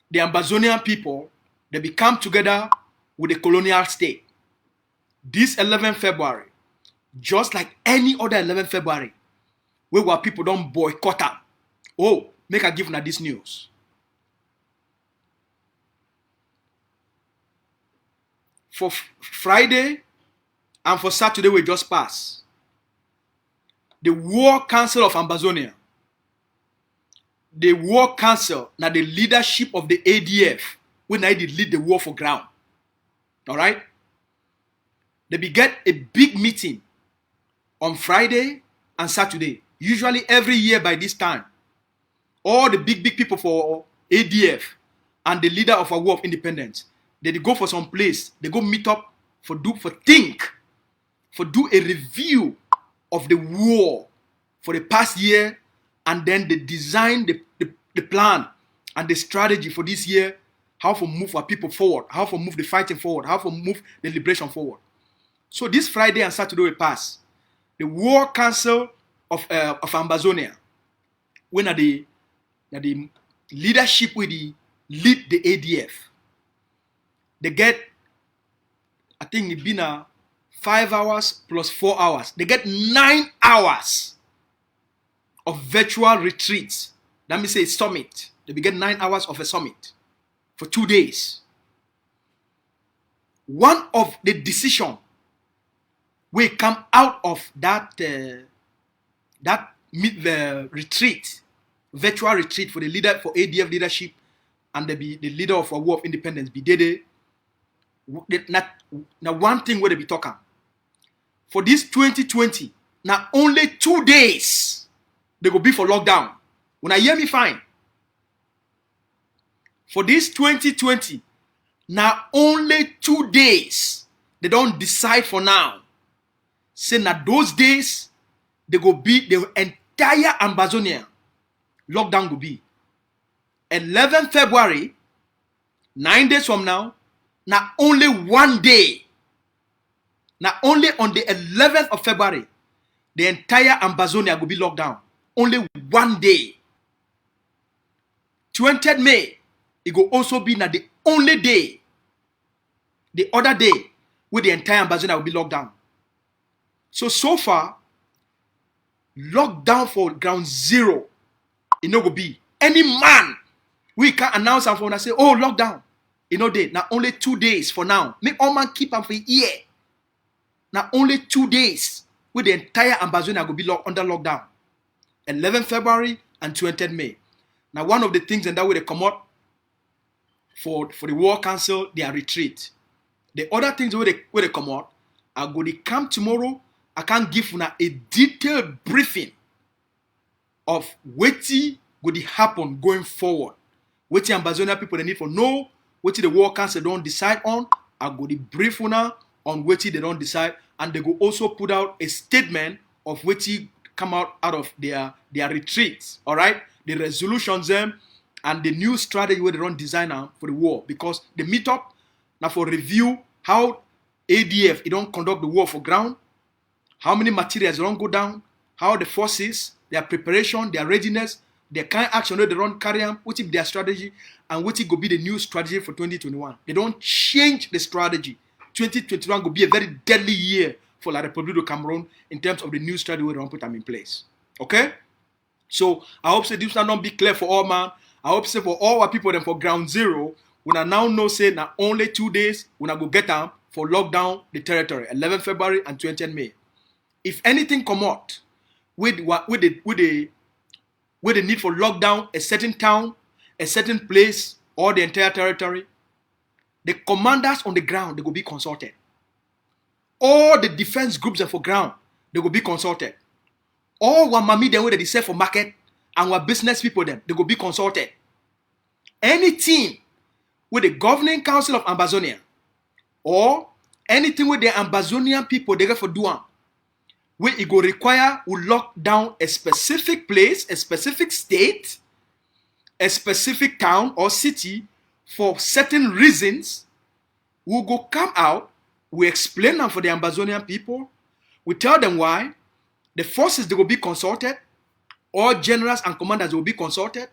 the Ambazonian people, they become together with the colonial state. This 11 February, just like any other 11 February, where people don't boycott them. Oh, make a give now this news. For Friday and for Saturday we just passed. The War Council of Ambazonia. The War Council, now the leadership of the ADF, when I did lead the war for ground. Alright? They began a big meeting on Friday and Saturday. Usually every year by this time. All the big people for ADF and the leader of a war of independence, they go for some place, they go meet up for do a review of the war for the past year, and then they design the plan and the strategy for this year, how to move our people forward, how to move the fighting forward, how to move the liberation forward. So this Friday and Saturday will pass. The War Council of Ambazonia, when are the leadership with the lead the ADF. They get, I think it been 5 hours plus 4 hours. They get 9 hours of virtual retreats. Let me say summit. They get 9 hours of a summit for 2 days. One of the decision will come out of that retreat, virtual retreat for the leader for ADF leadership and the leader of a war of independence, be Dede. Now one thing where they be talking for this 2020. Now only 2 days they go be for lockdown. When I hear me fine. For this 2020, now only 2 days they don't decide for now. Say now those days they go be the entire Amazonia lockdown go be 11 February, 9 days from now. Now only 1 day. Now only on the 11th of February, the entire Amazonia will be locked down. Only 1 day. 20th May, it will also be now the only day, the other day, where the entire Amazonia will be locked down. So far, lockdown for ground zero, it no go be. Any man, we can announce and for say, oh, lockdown. You know, they now only 2 days for now. Make all man keep them for a year. Now only 2 days with the entire Amazonia will be under lockdown. 11 February and 20th May. Now one of the things and that way they come out for the War Council, their retreat. The other things where they come out, I go to come tomorrow. I can give you a detailed briefing of what will happen going forward. What the Amazonia people they need for know. What the War Council don't decide on, I go to brief on what they don't decide, and they go also put out a statement of what come out of their retreats. All right, the resolutions them and the new strategy where they don't design for the war, because they meet up now for review how ADF it don't conduct the war for ground, how many materials don't go down, how the forces, their preparation, their readiness, their kind of action they don't carry on, what is their strategy, and what it go be the new strategy for 2021. They don't change the strategy. 2021 will be a very deadly year for La Republic of Cameroon in terms of the new strategy we don't put them in place. Okay? So I hope this will not be clear for all man. I hope for all our people then for ground zero, we now know say now only 2 days we go get them for lockdown the territory, 11 February and 20th May. If anything come out with the need for lockdown a certain town, a certain place, or the entire territory, the commanders on the ground, they will be consulted. All the defense groups are for ground, they will be consulted. All our mami them where they sell for market and our business people them, they will be consulted. Anything with the governing council of Amazonia or anything with the Amazonian people they get for doing, where it go require we lock down a specific place, a specific state, a specific town or city for certain reasons, we'll go come out, we explain them for the Amazonian people, we tell them why, the forces they will be consulted, all generals and commanders will be consulted,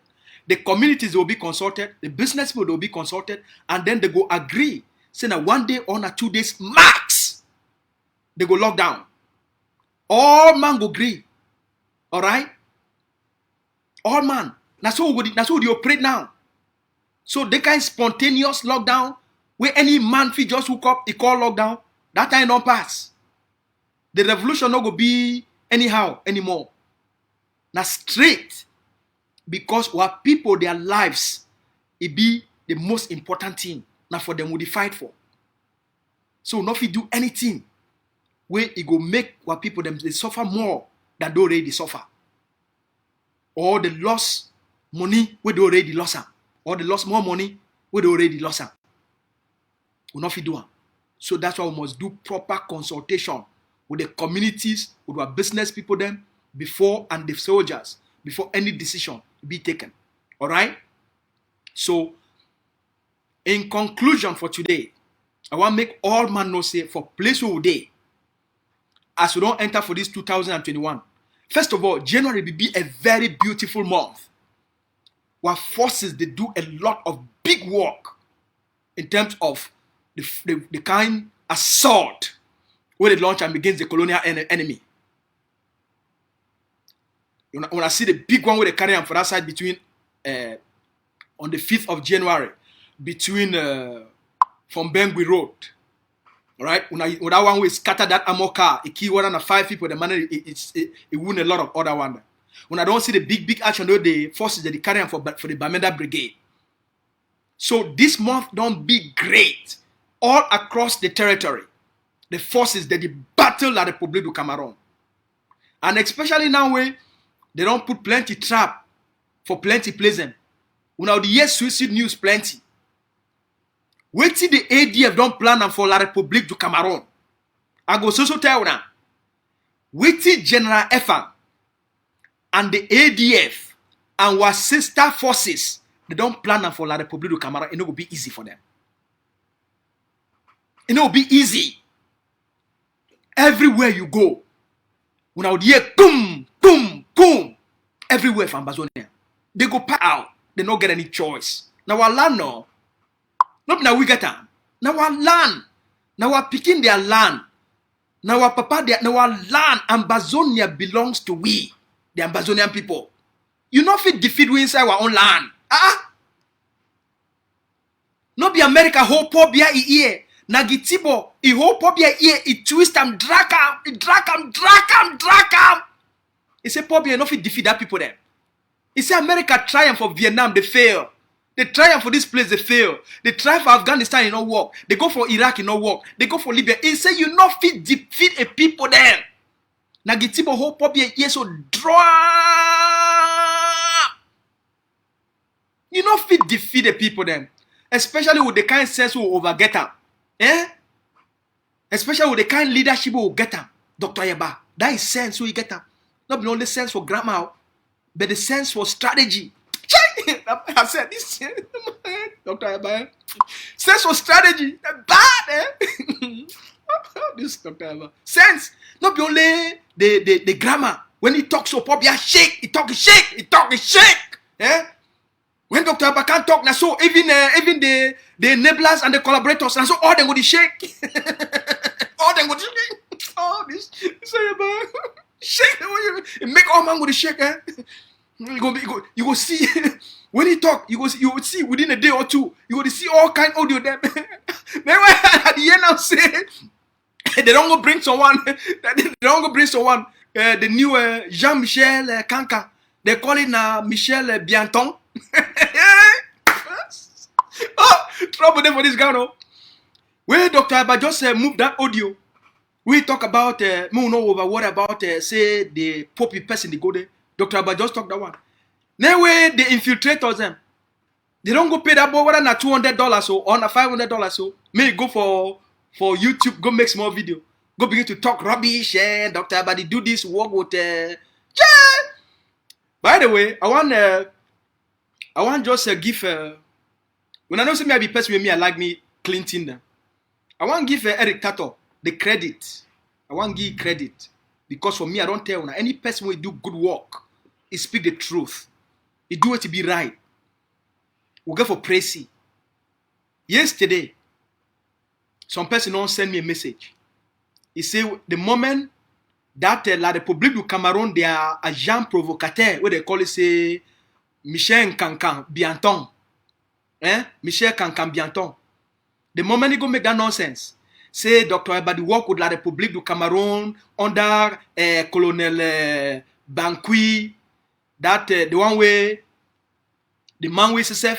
the communities will be consulted, the business people will be consulted, and then they go agree, say that 1 day or 2 days max, they go lock down. All man go agree. All right? All man. That's how we operate now. So they kind spontaneous lockdown where any man fit just hook up, he call lockdown. That time don't pass. The revolution not go be anyhow anymore. Now straight, because our people, their lives, it be the most important thing. Now for them, we fight for. So not if do anything where it go make our people them they suffer more than they already suffer. Or the loss money where they already lost them. Or they lost more money where they already lost them. We not do it. So that's why we must do proper consultation with the communities, with our business people them, before and the soldiers, before any decision be taken. All right? So, in conclusion for today, I want to make all man know say for place where we day, as we don't enter for this 2021. First of all, January will be a very beautiful month. Where forces they do a lot of big work in terms of the kind assault where they launch and against the colonial enemy. When I see the big one where they carry on for that side between on the 5th of January between from Bengui Road. Right? When that one will scatter that ammo car, it kill 105 people, the money it won a lot of other one. When I don't see the big action, the forces that they carry on for the Bamenda Brigade. So this month don't be great all across the territory. The forces that they battle at the Republic du Cameroun. And especially now where they don't put plenty trap for plenty pleasant. When the year suicide news plenty. Wait till the ADF don't plan them for La République du Cameroun. I go so tell now. Wait till General Efang and the ADF and our sister forces, they don't plan them for La République du Cameroun. It will be easy for them. It will be easy. Everywhere you go, when I would hear boom, boom, boom, everywhere from Bazonia, they go pack out. They don't get any choice. Now our land no. Not now we get them. Now our land. Now our picking their land. Now our papa their now our land. Ambazonia belongs to we, the Ambazonian people. You not fit defeat we inside our own land. Not be America whole poor be here. Nagitibo, he whole poor be here. He twist and drag him. He say poor be not fit defeat that people there. He say America triumph for Vietnam, they fail. They triumph for this place, they fail. They try for Afghanistan, it not work. They go for Iraq, it not work. They go for Libya. He say you not fit defeat a people there. Nagitibo whole poor be here so draw. You not fit defeat the people then. Especially with the kind sense who will overget them. Especially with the kind leadership who will get them. Dr. Yeba. That is sense who you get them. Not be only sense for grammar, but the sense for strategy. I said this, Dr. Yeba. Sense for strategy. Bad, This Dr. Yeba. Sense. Not be only the grammar. When he talks so pop, he shake. He talk, he shake. When Dr. Abba can't talk, now so even the enablers and the collaborators, now so all them go to shake. All them go to shake. Oh, this shake. Make all man go to shake. You go see when he talk. You will see within a day or two. You will see all kind audio them. Then at the end now say they don't go bring someone. The new Jean-Michel Kanka. They call it now Michel Bianton. Oh, trouble there for this guy, no? Where Dr. Abba just move that audio. We talk about what about say the poppy person they go there. Dr. Abba just talk that one. Then where the infiltrators them, they don't go pay that boy whether na $200 or na $500 so. May go for YouTube, go make small video, go begin to talk rubbish. Dr. Abba they do this work with By the way, I want just give when I know say me I be person with me, I like me Clinton. I want give Eric Tato the credit. I want give credit because for me I don't tell you any person will do good work. He speak the truth. He do it to be right. We go for praise. Yesterday, some person don't send me a message. He say the moment that La République du Cameroun they are agent provocateur, what they call it say Michel Kankan Bianton. Michel Kankan Bianton. The moment he go make that nonsense, say Dr. Ebadi work with La République du Cameroun under Colonel Bankui, that the one way, the man with SSF,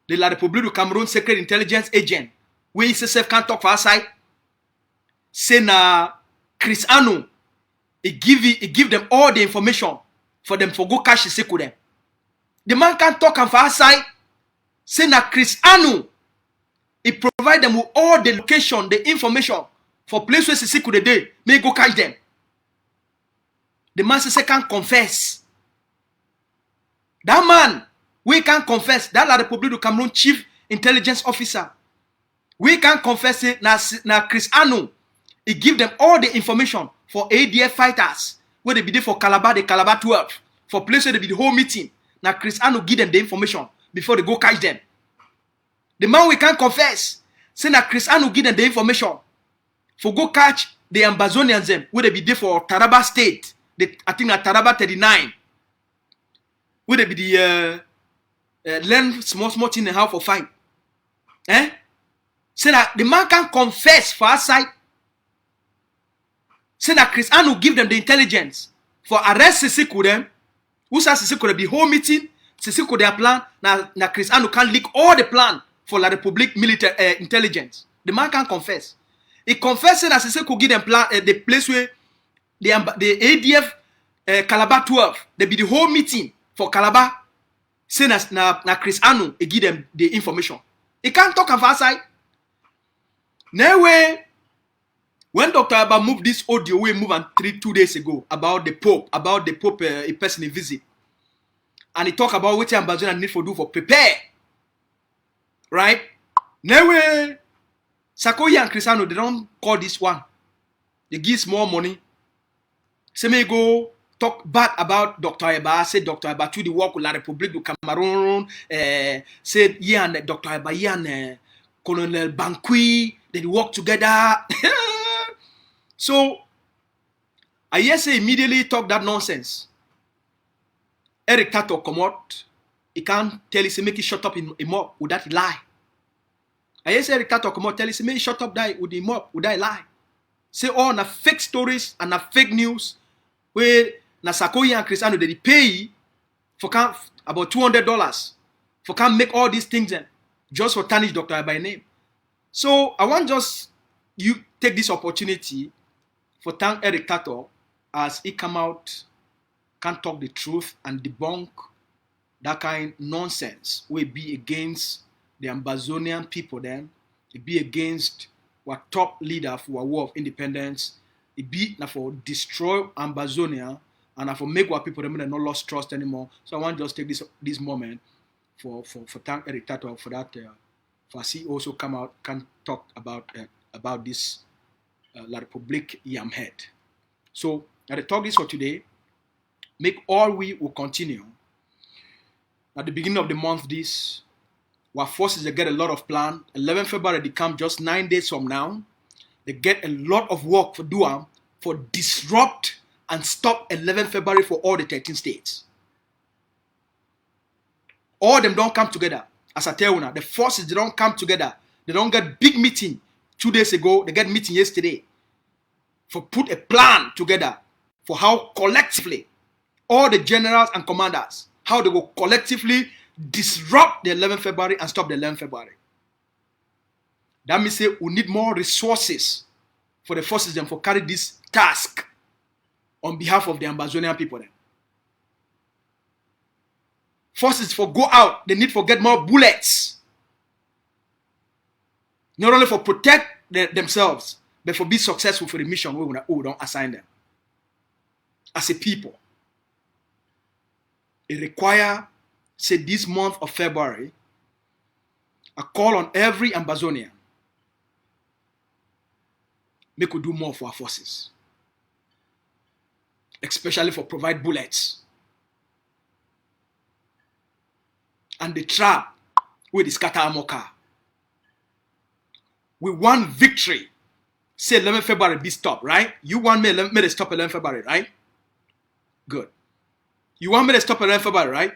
the La République du Cameroun Secret Intelligence Agent, where SSF can't talk for our side, say na Chris Anu, he give them all the information for them for go catch the sick with them. The man can't talk on for our side. Say na Chris Anu. He provide them with all the location, the information for places sick with the day. May go catch them. The man say can't confess. That man, we can't confess. That La République du Cameroun chief intelligence officer. We can't confess it na Chris Anu. He give them all the information for ADF fighters. Where they be there for Calabar, the Calabar 12. For places where they be the whole meeting. Now Chris Anu give them the information before they go catch them. The man we can't confess. Say now Chris Anu give them the information for go catch the Ambazonians them, would they be there for Taraba State? I think at Taraba 39. Would they be the learn small thing and how for fight? Eh? Say that the man can confess for our side. Say that Chris Anu give them the intelligence for arrest Sisiku them. Who says Sisiku the whole meeting? Sisiku their plan. Now Chris Anu can leak all the plan for La Republic military intelligence. The man can confess. He confessed that Sisiku give them plan the place where the ADF Calabar 12. They be the whole meeting for Calabar. Say na Chris Anu he give them the information. He can't talk on our side. Now when Dr. Abba moved this audio, we moved 2 days ago about the Pope, a personal visit. And he talked about what Ambazonian need to do for prepare. Right? Now Sakoya and Cristiano, they don't call this one. They give more money. Say me go talk bad about Dr. Abba, say Dr. Abba to the work with La Republique du Cameroun, said yeah and Dr. Abba and Colonel Banqui, they work together. So, I hear say immediately talk that nonsense. Eric Tato come out. He can't tell you, say, make it shut up in him up. Would that lie? I hear say Eric Tato come out, tell you, say, make it shut up die with him up. Would that lie? Say all na fake stories and na fake news where na Sakoyi and Cristiano they pay for about $200 for can make all these things just for tarnish Dr. Abba name. So I want just you take this opportunity for thank Eric Tato as he come out, can talk the truth and debunk that kind nonsense will be against the Ambazonian people then, it be against what top leader for a war of independence, it be now for destroy Ambazonia and for make what people them not lost trust anymore. So I want to just take this moment for thank Eric Tato for that for he also come out can talk about this La Republique Yamhead. So at the talk this for today, make all we will continue. At the beginning of the month, this our forces they get a lot of plan. 11 February they come just 9 days from now. They get a lot of work for do for disrupt and stop 11 February for all the 13 states. All of them don't come together. As I tell you now, the forces they don't come together. They don't get big meeting 2 days ago. They get meeting yesterday for put a plan together for how collectively all the generals and commanders how they will collectively disrupt the 11th February and stop the 11th February. That means say we need more resources for the forces them for carry this task on behalf of the Ambazonian people. Then. Forces for go out, they need for get more bullets. Not only for protect themselves, but for be successful for the mission we don't assign them. As a people, it requires, say this month of February, a call on every Ambazonian. Make we do more for our forces. Especially for provide bullets. And the trap with the scatter amoka. We want victory. Say 11 February be stopped, right? You want me to stop 11 February, right? Good. You want me to stop 11 February, right?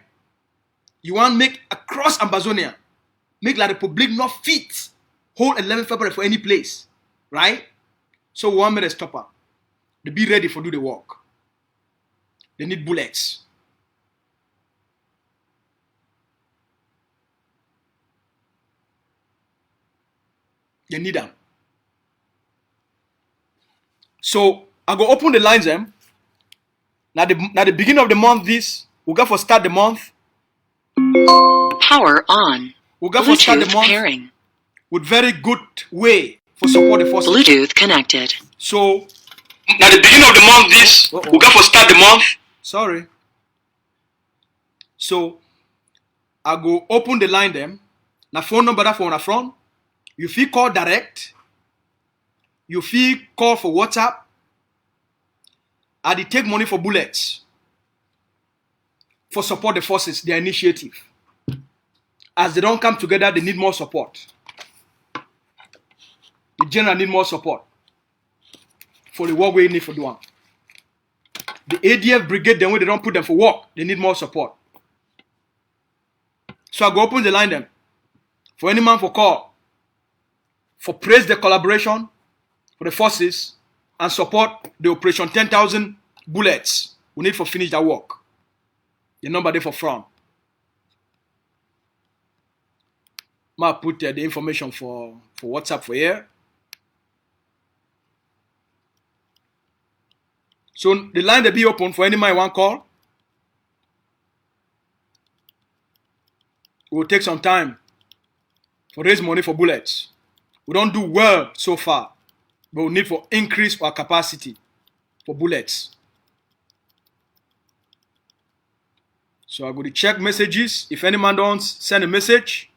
You want make across Ambazonia, make La Republique not fit, hold 11 February for any place, right? So we want me to stop her. They be ready for do the work. They need bullets. They need them. So I go open the lines them. Now the beginning of the month this, we got for start the month. Power on. We got for start the Bluetooth month pairing. with very good way for support the forces. Bluetooth connected. So Now the beginning of the month, this we got for start the month. sorry. So I go open the line them. Now phone number that for on front. You feel call direct. You feel call for WhatsApp. I dey take money for bullets. For support the forces, their initiative. As they don't come together, they need more support. The general need more support. for the work we need for doing. The ADF brigade, then when they don't put them for work, they need more support. So I go open the line them. For any man for call, for praise the collaboration for the forces and support the operation 10,000 bullets we need for finish that work. The number there for front. I put the information for WhatsApp for here. So the line will be open for any man one call. It will take some time for raise money for bullets. We don't do well so far, but we need for increase our capacity for bullets. So I go to check messages. If any man don't send a message,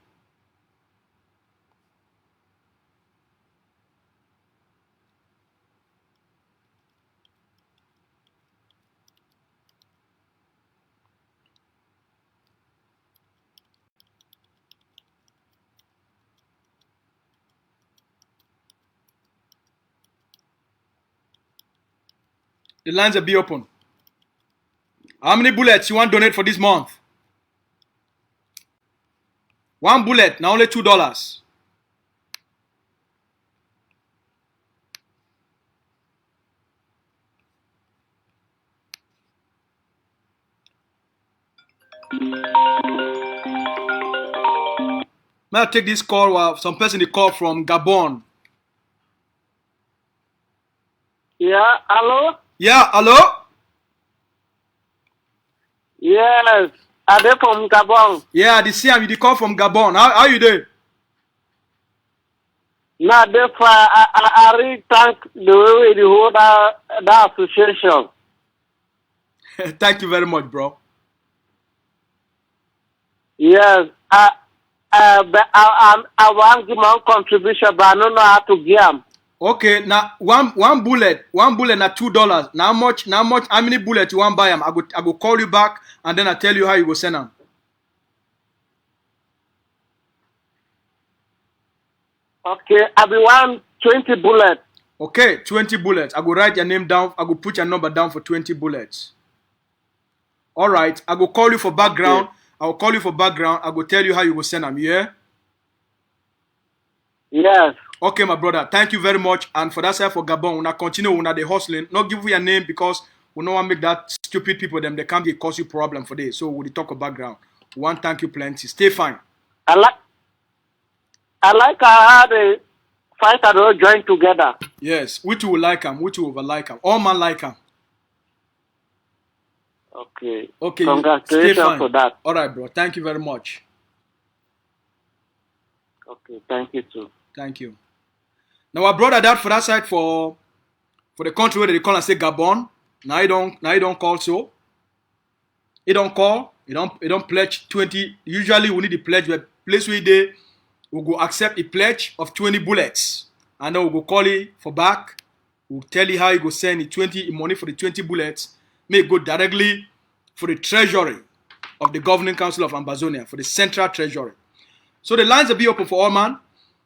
the lines will be open. How many bullets you want to donate for this month? One bullet, now only $2. May I take this call? Some person they call from Gabon. Yeah, hello? Yeah, hello? Yes, are they from Gabon? Yeah, the CM, you call from Gabon. How you doing? Now, therefore, I really thank the way the whole that association. Thank you very much, bro. Yes, but I want to give my own contribution, but I don't know how to give them. Okay, now one bullet na $2. Now how much? How many bullets you want buy them? I go call you back and then I tell you how you go send them. Okay, I be want 20 bullets. Okay, 20 bullets. I go write your name down. I go put your number down for 20 bullets. All right, I go call you for background. Okay. I will call you for background. I go tell you how you go send them. Yeah. Yes. Okay, my brother. Thank you very much. And for that side for Gabon, we continue with the hustling. Not give you your name because we don't want to make that stupid people them. They can't be cause you problem for this. So we talk about background. One, thank you plenty. Stay fine. I like how the fighter all join together. Yes, which will like them, which will like them. All man like them. Okay. Okay. Congratulations for that. All right, bro. Thank you very much. Okay. Thank you too. Thank you. Now our brother that for that side for the country where they call and say Gabon. Now he don't call so. He don't call. He don't pledge 20. Usually we need the pledge where place where they will go accept a pledge of 20 bullets. And then we'll go call it for back. We'll tell you how you go send the 20 money for the 20 bullets. May go directly for the treasury of the governing council of Ambazonia, for the central treasury. So the lines will be open for all man.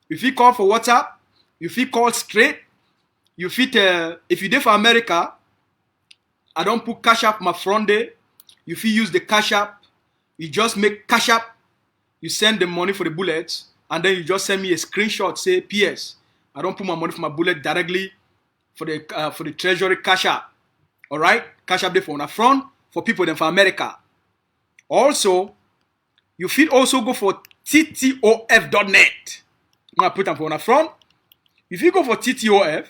If you call for WhatsApp, if you call straight, you fit if you there for America, I don't put cash app my front there. If you use the cash app, you just make cash app, you send the money for the bullets, and then you just send me a screenshot, say PS. I don't put my money for my bullet directly for the treasury cash app. All right, cash up there for on the front for people then for America. Also, you fit also go for ttof.net. I'm gonna put them for on the front. If you go for TTOF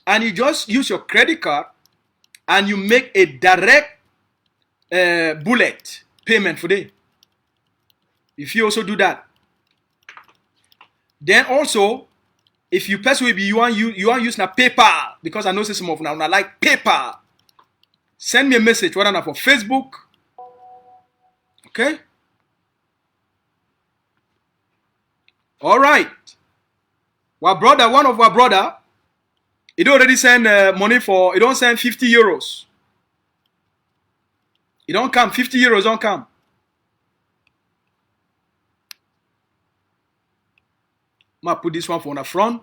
and you just use your credit card and you make a direct bullet payment for them. If you also do that, then also if you pass away, you want use na PayPal because I know some of now like PayPal. Send me a message, whether not for Facebook. Okay? All right. One of our brother, he don't already send money for, he don't send 50 euros. He don't come, 50 euros don't come. I'm going to put this one for on the front.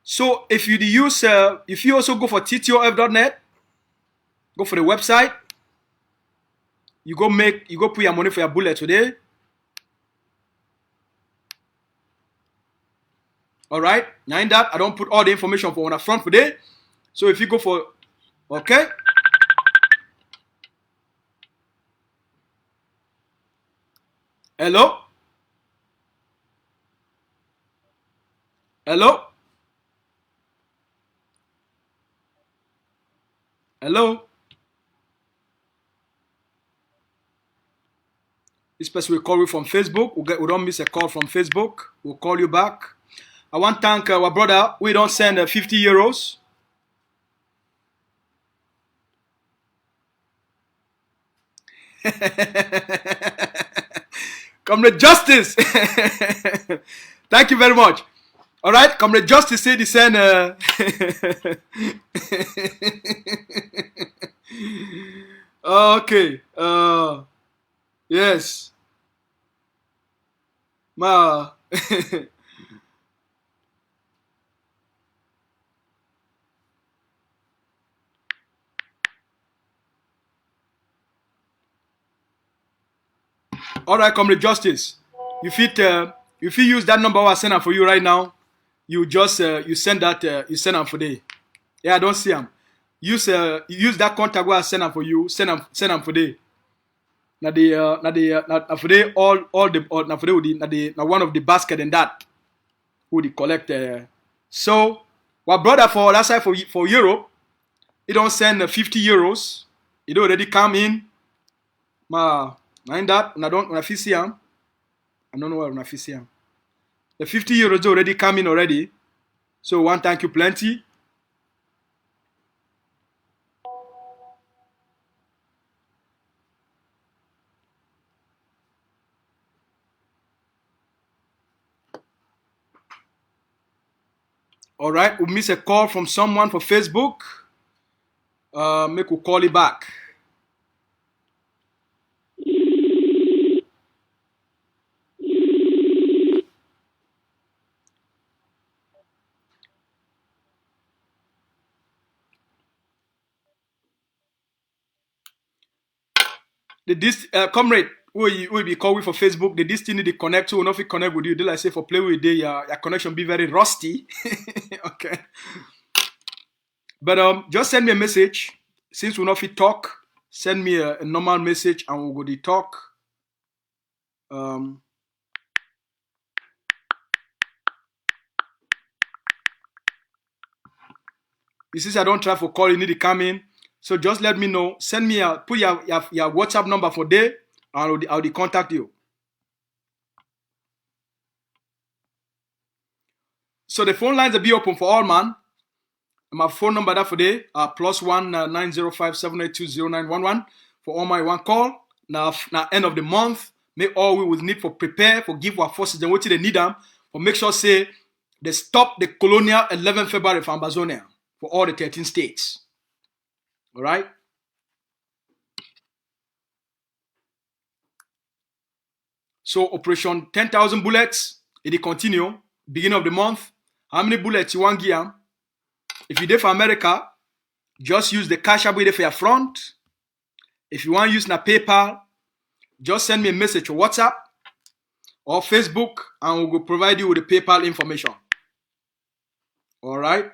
So if you use, if you also go for ttof.net, go for the website. You go put your money for your bullet today. All right. Now in that, I don't put all the information for on the front today. So if you go for, okay. Hello. Hello. Hello. This person will call you from Facebook. We don't miss a call from Facebook. We'll call you back. I want to thank our brother. We don't send 50 euros. Comrade Justice. Thank you very much. All right, Comrade Justice said he sent. Okay. Yes. Ma. All right, Comrade Justice. You use that number I send for you right now. You just you send them for day. Yeah, I don't see them. Use that contact where I send them for you. Send them for day. Now for day all the now for day now one of the basket and that who they collect. So what brother for that side for Europe, he don't send 50 euros. It already come in. Mind that when I see him. I don't know where I see him. The 50 euros already come in already. So one thank you plenty. All right, we miss a call from someone for Facebook. Make we call it back. Comrade, we be calling for Facebook. The destiny they connect to, will not fit connect with you. They like say for play with your connection be very rusty. Okay. But just send me a message. Since we not fit talk, send me a normal message and we'll go to talk. You see, I don't try for call. You need to come in. So just let me know. Send me put your WhatsApp number for day, and I'll contact you. So the phone lines will be open for all, man. My phone number that for day +1 905-782-0911 for all my one call. Now end of the month, make all we will need for prepare for give our forces and what they need them for make sure say they stop the colonial 11 February for Amazonia for all the 13 states. All right. So Operation 10,000 bullets, it continue beginning of the month. How many bullets you want give? If you did for America, just use the cash app with for your front. If you want to use na PayPal, just send me a message on WhatsApp or Facebook and we'll provide you with the PayPal information. All right.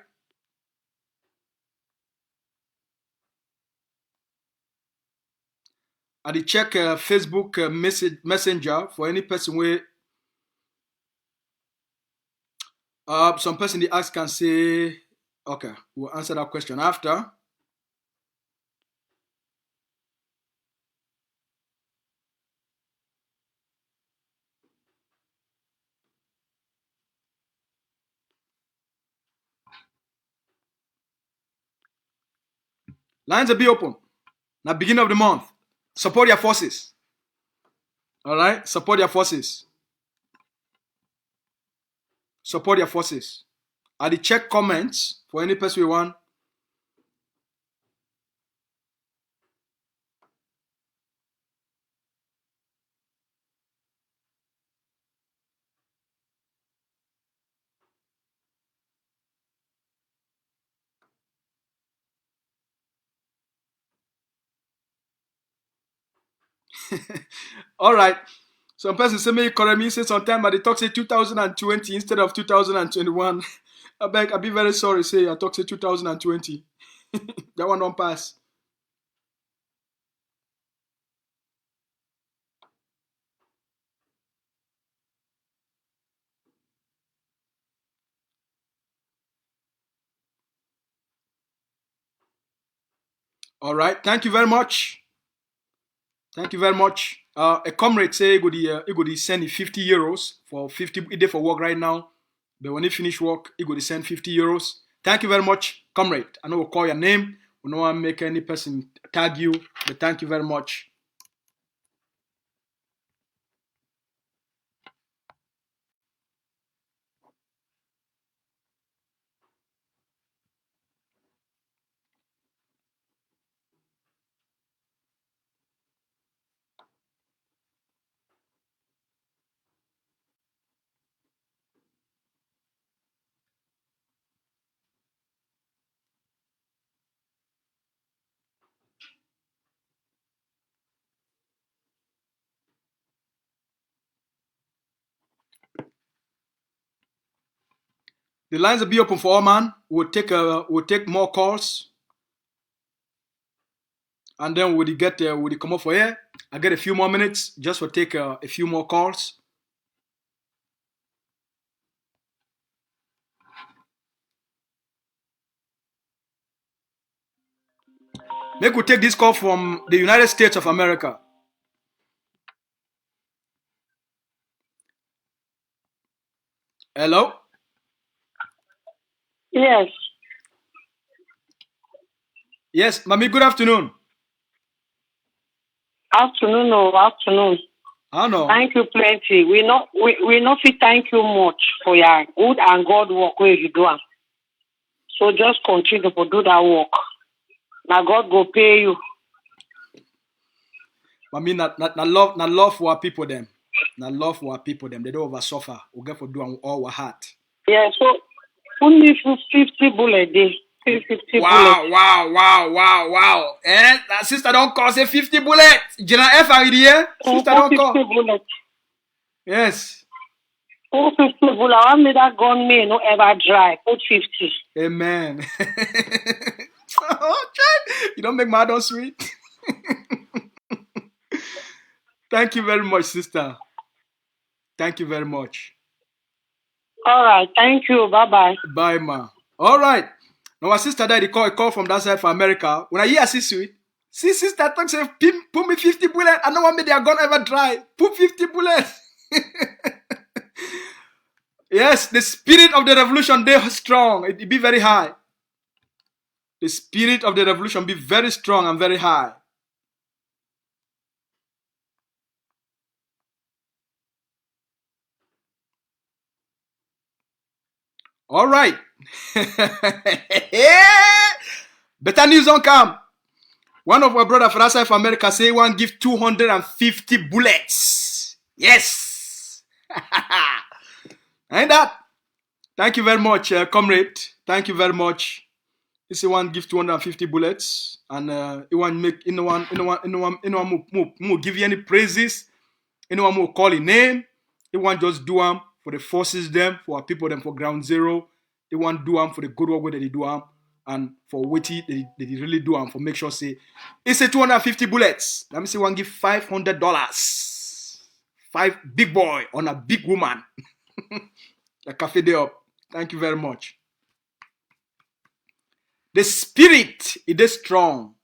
I did check Facebook messenger for any person where some person they ask can say, okay, we'll answer that question after. Lines will be open. Now beginning of the month. Support your forces. All right. Support your forces. Support your forces. I did check comments for any person we want. All right. Some person say me correct me say sometime but they talk say 2020 instead of 2021. I beg, I be very sorry. Say I talk say 2020. That one don't pass. All right. Thank you very much. Thank you very much. A comrade say he go to send 50 euros for 50 a day for work right now. But when he finish work, he go to send 50 euros. Thank you very much, comrade. I know we'll call your name. We don't want to make any person tag you, but thank you very much. The lines will be open for all, man. We'll take more calls, and then we'll come up for here. I get a few more minutes just for take a few more calls. Maybe we take this call from the United States of America. Hello? Yes. Yes, Mami, good afternoon. Afternoon or afternoon. I know. Thank you plenty. We not fit thank you much for your good and God work where you do. So just continue to do that work. Now God go pay you. Mami, na love for our people them. Na love for our people them. They don't over suffer. We get for doing all our heart. Yeah, so only 50 bullet day. 50 Wow, bullets. wow. Eh? That sister don't call say 50 bullets. General Efang here. Sister don't call. 50 bullets. Yes. 50 bullets. I want me that gun may no ever dry. Put 50. Amen. Oh, you don't make my heart sweet. Thank you very much, sister. Thank you very much. All right. Thank you. Bye-bye. Bye, ma. All right. Now, our sister died. A call from that side for America. When I hear see sweet, see sister talk say, put me 50 bullets. I don't want me their gun ever dry. Put 50 bullets. Yes, the spirit of the revolution, they are strong. It be very high. The spirit of the revolution be very strong and very high. All right. Better news on come. One of our brother from outside of America say one give 250 bullets. Yes. Ain't that? Thank you very much, comrade. Thank you very much. This one give 250 bullets, and it want make anyone give you any praises. Anyone more call a name. It want just do them for the forces them, for our people them for ground zero. They want do them for the good work that they do them, and for witty they really do them for make sure say it's a 250 bullets. Let me say one give $500. 5 big boy on a big woman. The cafe day up. Thank you very much. The spirit it is strong.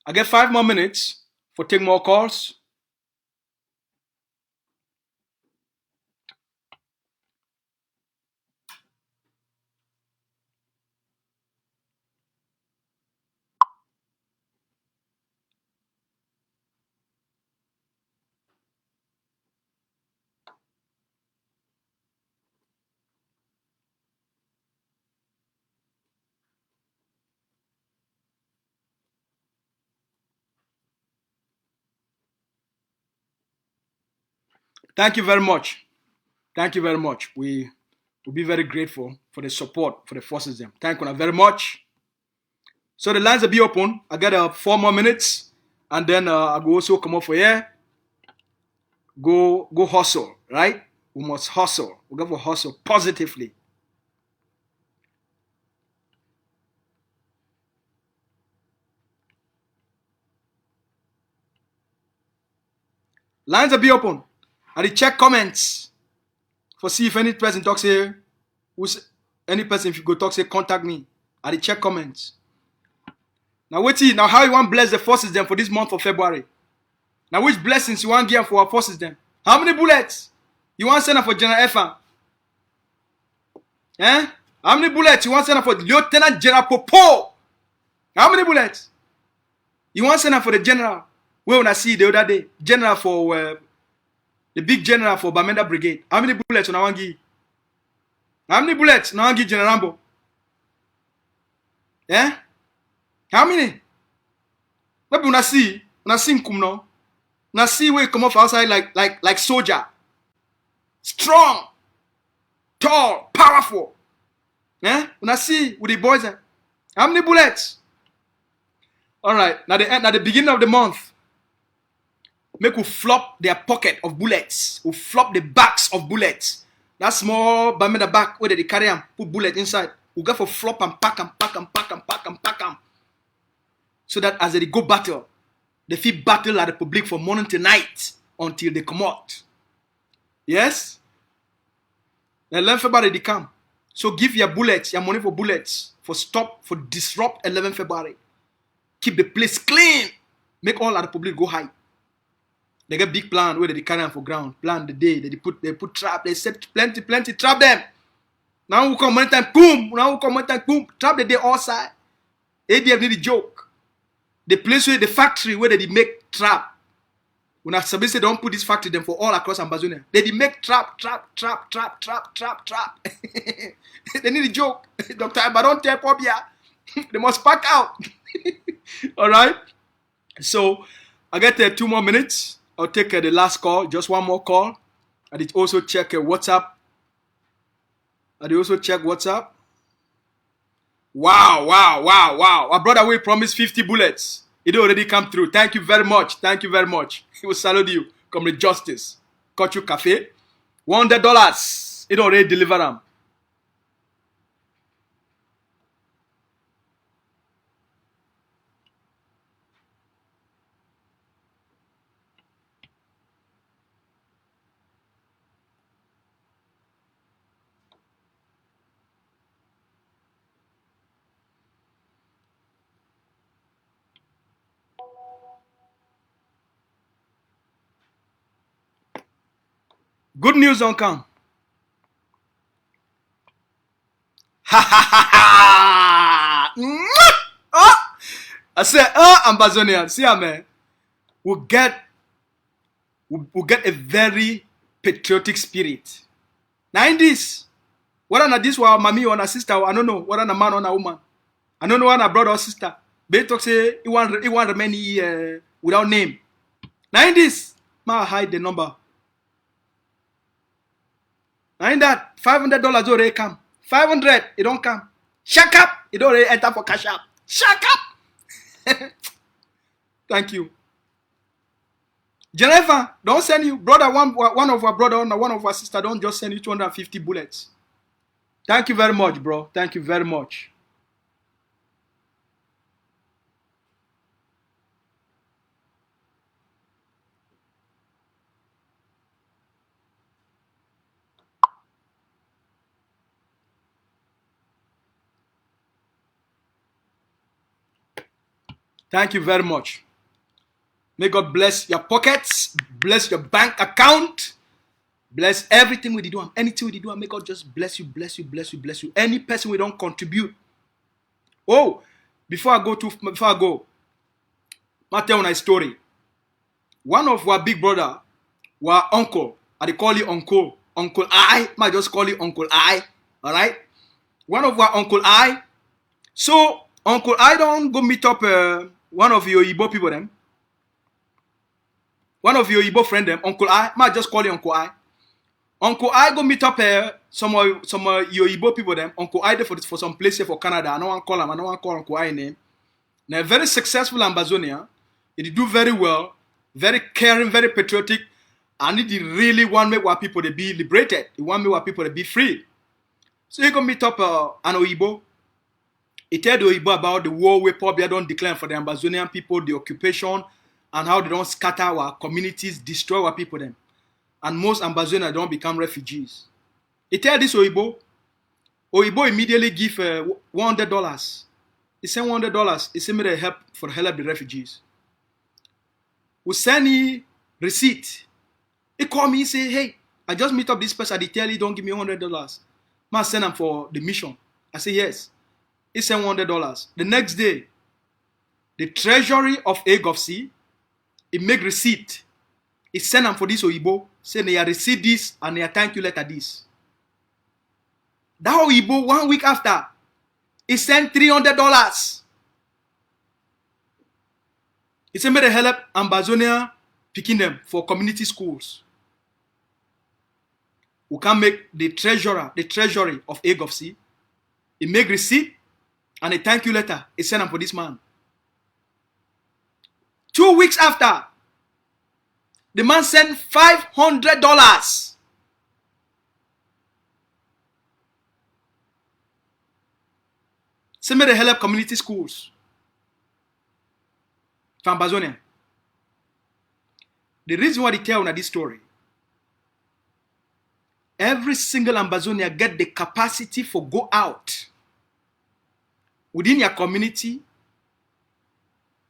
I get 5 more minutes for take more calls. Thank you very much. Thank you very much. We will be very grateful for the support for the forces them. Thank you very much. So the lines will be open. I got 4 more minutes. And then I go also come up for here. Go hustle, right? We must hustle. We go for hustle positively. Lines will be open. I check comments for see if any person talks here. Any person if you go talk say contact me. I check comments. Now wait till now how you want bless the forces them for this month of February. Now which blessings you want give for our forces them? How many bullets you want send for General Efang? Eh? How many bullets you want send for Lieutenant General Popo? How many bullets? You want send for the general? Where when I see the other day, general for the big general for Bamenda Brigade. How many bullets on I want give? How many bullets on I want give General Rambo? Eh? How many? Maybe when I see come now. When I see where you come off outside like soldier. Strong, tall, powerful. Eh? When I see with the boys, how many bullets? All right. Now the beginning of the month, make we flop their pocket of bullets. We flop the backs of bullets. That small Bamenda back where they carry them, put bullet inside. We go for flop and pack them. So that as they go battle, they feel battle at the public from morning to night until they come out. Yes? The 11th February they come. So give your bullets, your money for bullets, for disrupt 11th February. Keep the place clean. Make all of the public go high. They get big plan where they carry them for ground. Plan the day. They put trap. They set plenty trap them. Now we come one time, boom. Trap the day outside. ADF need the joke. The place where the factory where they make trap. When I say they don't put this factory them for all across Amazonia. They make trap. They need a joke. Dr. Iba don't tell Pobia. They must pack out. All right. So I get 2 more minutes. I'll take the last call. Just one more call. I did also check WhatsApp. Wow. Our brother will promise 50 bullets. It already come through. Thank you very much. He will salute you. Comrade Justice. Got you cafe. $100. It already deliver them. Good news don't come. I said, Ambazonian, see man, we'll get a very patriotic spirit. Now in this, whether not this was mommy or a sister, I don't know. Whether a man or a woman, I don't know whether a brother or sister. They talk say it want remain without name. Now in this, ma hide the number. Now in that $500 already come. 500, it don't come. Shut up, it already enter for cash up. Shut up. Thank you. Geneva, don't send you, brother, one of our brother or one of our sister, don't just send you 250 bullets. Thank you very much, bro. Thank you very much. Thank you very much. May God bless your pockets, bless your bank account, bless everything we do, anything we do. May God just bless you. Any person we don't contribute. Oh, before I go, I'll tell you a story. One of our big brother, our uncle, I call you Uncle I, might just call you Uncle I, all right? One of our Uncle I, so Uncle I don't go meet up one of your Igbo people them. One of your Igbo friend them, Uncle I, might just call you Uncle I. Uncle I go meet up some of your Igbo people them. Uncle I there for some place here for Canada. I don't want to call him. I don't want to call Uncle I name. Now very successful Ambazonia. It do very well, very caring, very patriotic, and it really want make our people to be liberated. It want make our people to be free. So you can meet up an Oyibo. He tell the Oyibo about the war where Paul Biya don't declare for the Ambazonian people, the occupation, and how they don't scatter our communities, destroy our people them. And most Ambazonians don't become refugees. He tell this Oyibo immediately give $100. He sent $100. He sent me the help the refugees. We send him receipt. He call me, he say, hey, I just meet up this person. They tell you don't give me $100. Man send him for the mission. I say yes. He sent $100. The next day, the treasury of AGOVC, he make receipt. He send him for this Oyibo, say they receive this and they thank you letter this. That Oyibo 1 week after, he sent $300. He said, may they help Ambazonia picking them for community schools. We can make the treasury of AGOVC. He make receipt and a thank you letter. He sent them for this man. 2 weeks after, the man sent $500. Say may they help community schools. For Ambazonia. The reason why they tell you this story, every single Ambazonia get the capacity for go out within your community,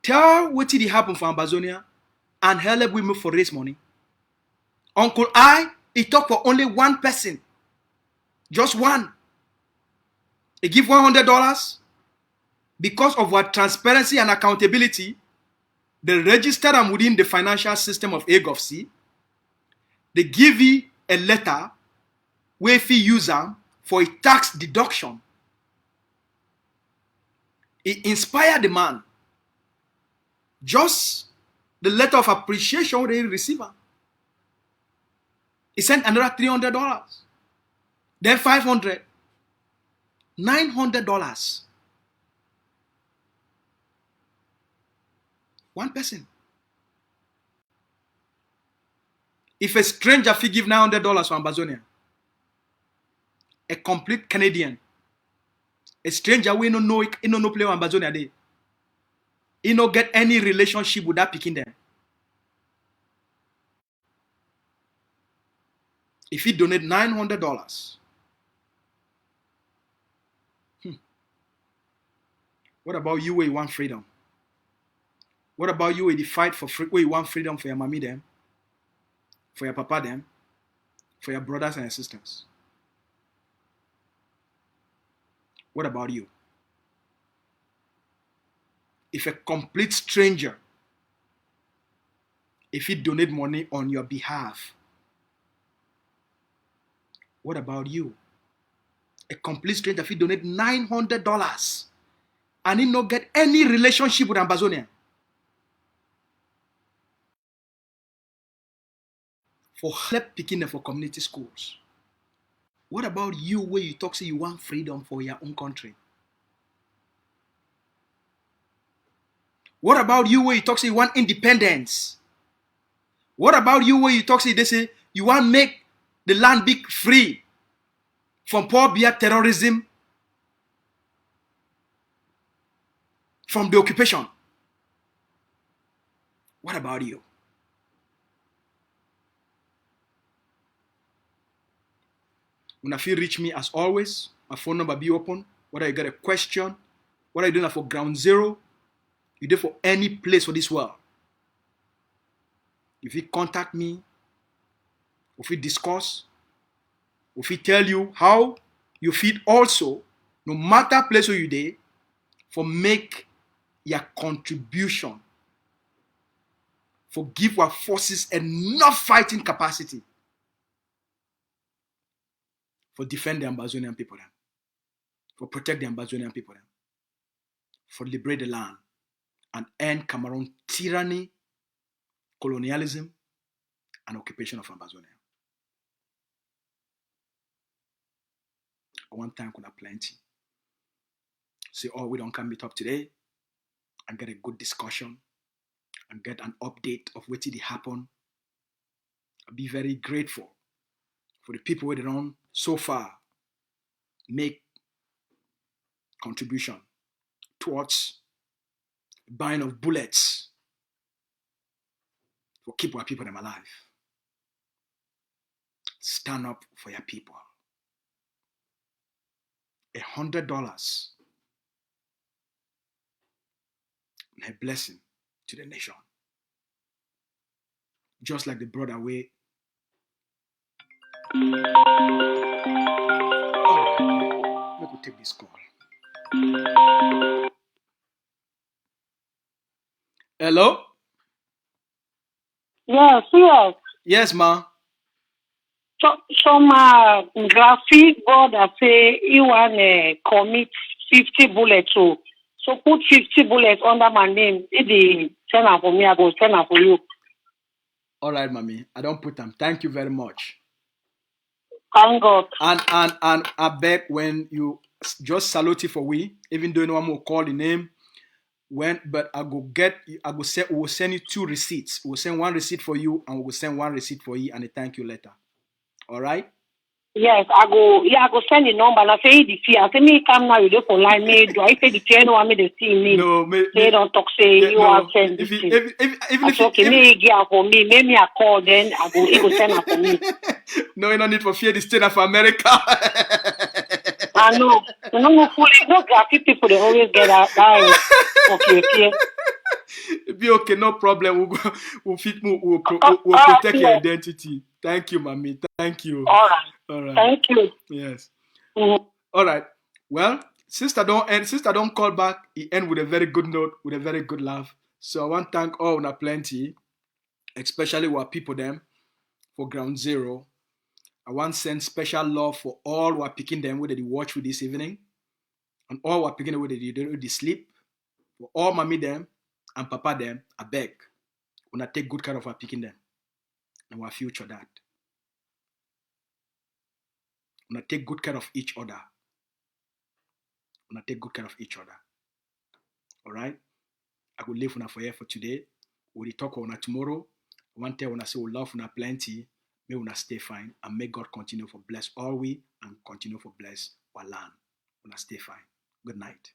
tell what did happen for Ambazonia, and help women for raise money. Uncle he talk for only one person, just one. He give $100 because of our transparency and accountability. They register them within the financial system of AGOVC. They give you a letter where if you use them for a tax deduction. It inspired the man. Just the letter of appreciation they receive. He sent another $300. Then $500. $900. One person. If a stranger fee give $900 for Ambazonia, a complete Canadian, a stranger we no know he no play on Ambazonia day, he no get any relationship with that picking them. If he donate $900, what about you where you want freedom? What about you where you fight for free, where you want freedom for your mommy them, for your papa them, for your brothers and your sisters? What about you? If a complete stranger, if he donate money on your behalf, what about you? A complete stranger, if he donate $900 and he not get any relationship with Ambazonia, for help picking them for community schools. What about you where you talk say you want freedom for your own country? What about you where you talk say you want independence? What about you where you talk say they say you want make the land be free from Paul Biya terrorism, from the occupation? What about you? When if you reach me as always, my phone number be open. Whether you got a question, whether you're doing that for ground zero, you do for any place for this world. If you contact me, if we discuss, if we tell you how you fit also, no matter place where you dey, for make your contribution, for give our forces enough fighting capacity for defend the Ambazonian people, for protect the Ambazonian people, for liberate the land and end Cameroon tyranny, colonialism, and occupation of Ambazonia. One time could have plenty. Say, oh, we don't come meet up today and get a good discussion and get an update of what did happen. I'll be very grateful for the people who don't so far make contribution towards buying of bullets for keep our people them alive. Stand up for your people. $100 and a blessing to the nation. Just like the brother way. Alright, let me take this call. Hello? Yes. Yes, ma. Some graphic board that say you want to commit 50 bullets. So put 50 bullets under my name. If they send them for me, I go send them for you. All right, mommy. I don't put them. Thank you very much. Thank God. And I beg when you just salute it for we, even though no one will call the name. But I go say we will send you 2 receipts. We'll send 1 receipt for you and we'll send 1 receipt for you and a thank you letter. All right? Yes, I go send the number and I say the fee. I say me come now, you do for line me. Do I say the fee? No, I mean the see me. No, they don't talk say you are send this thing. Okay, me give for me. Maybe I call then I go. He go send her for me. No, you don't need for fear the state of America. I know. You know, fully. No graphic people they always get that. Okay. Be okay, no problem. We'll protect your identity. Thank you, mommy. Thank you. All right. Thank you. Yes. Mm-hmm. All right. Well, sister don't call back. He end with a very good note, with a very good laugh. So I want to thank all una plenty, especially our people them for Ground Zero. I want to send special love for all who are picking them whether they watch with this evening, and all who are picking them whether they sleep. For all mommy them and papa them, I beg, una take good care of our picking them and our future that. Una take good care of each other. Una take good care of each other. All right? I will leave una for here for today. We'll talk on tomorrow. I want to tell una say we love una plenty. May una stay fine and may God continue for bless all we and continue for bless our land. Una stay fine. Good night.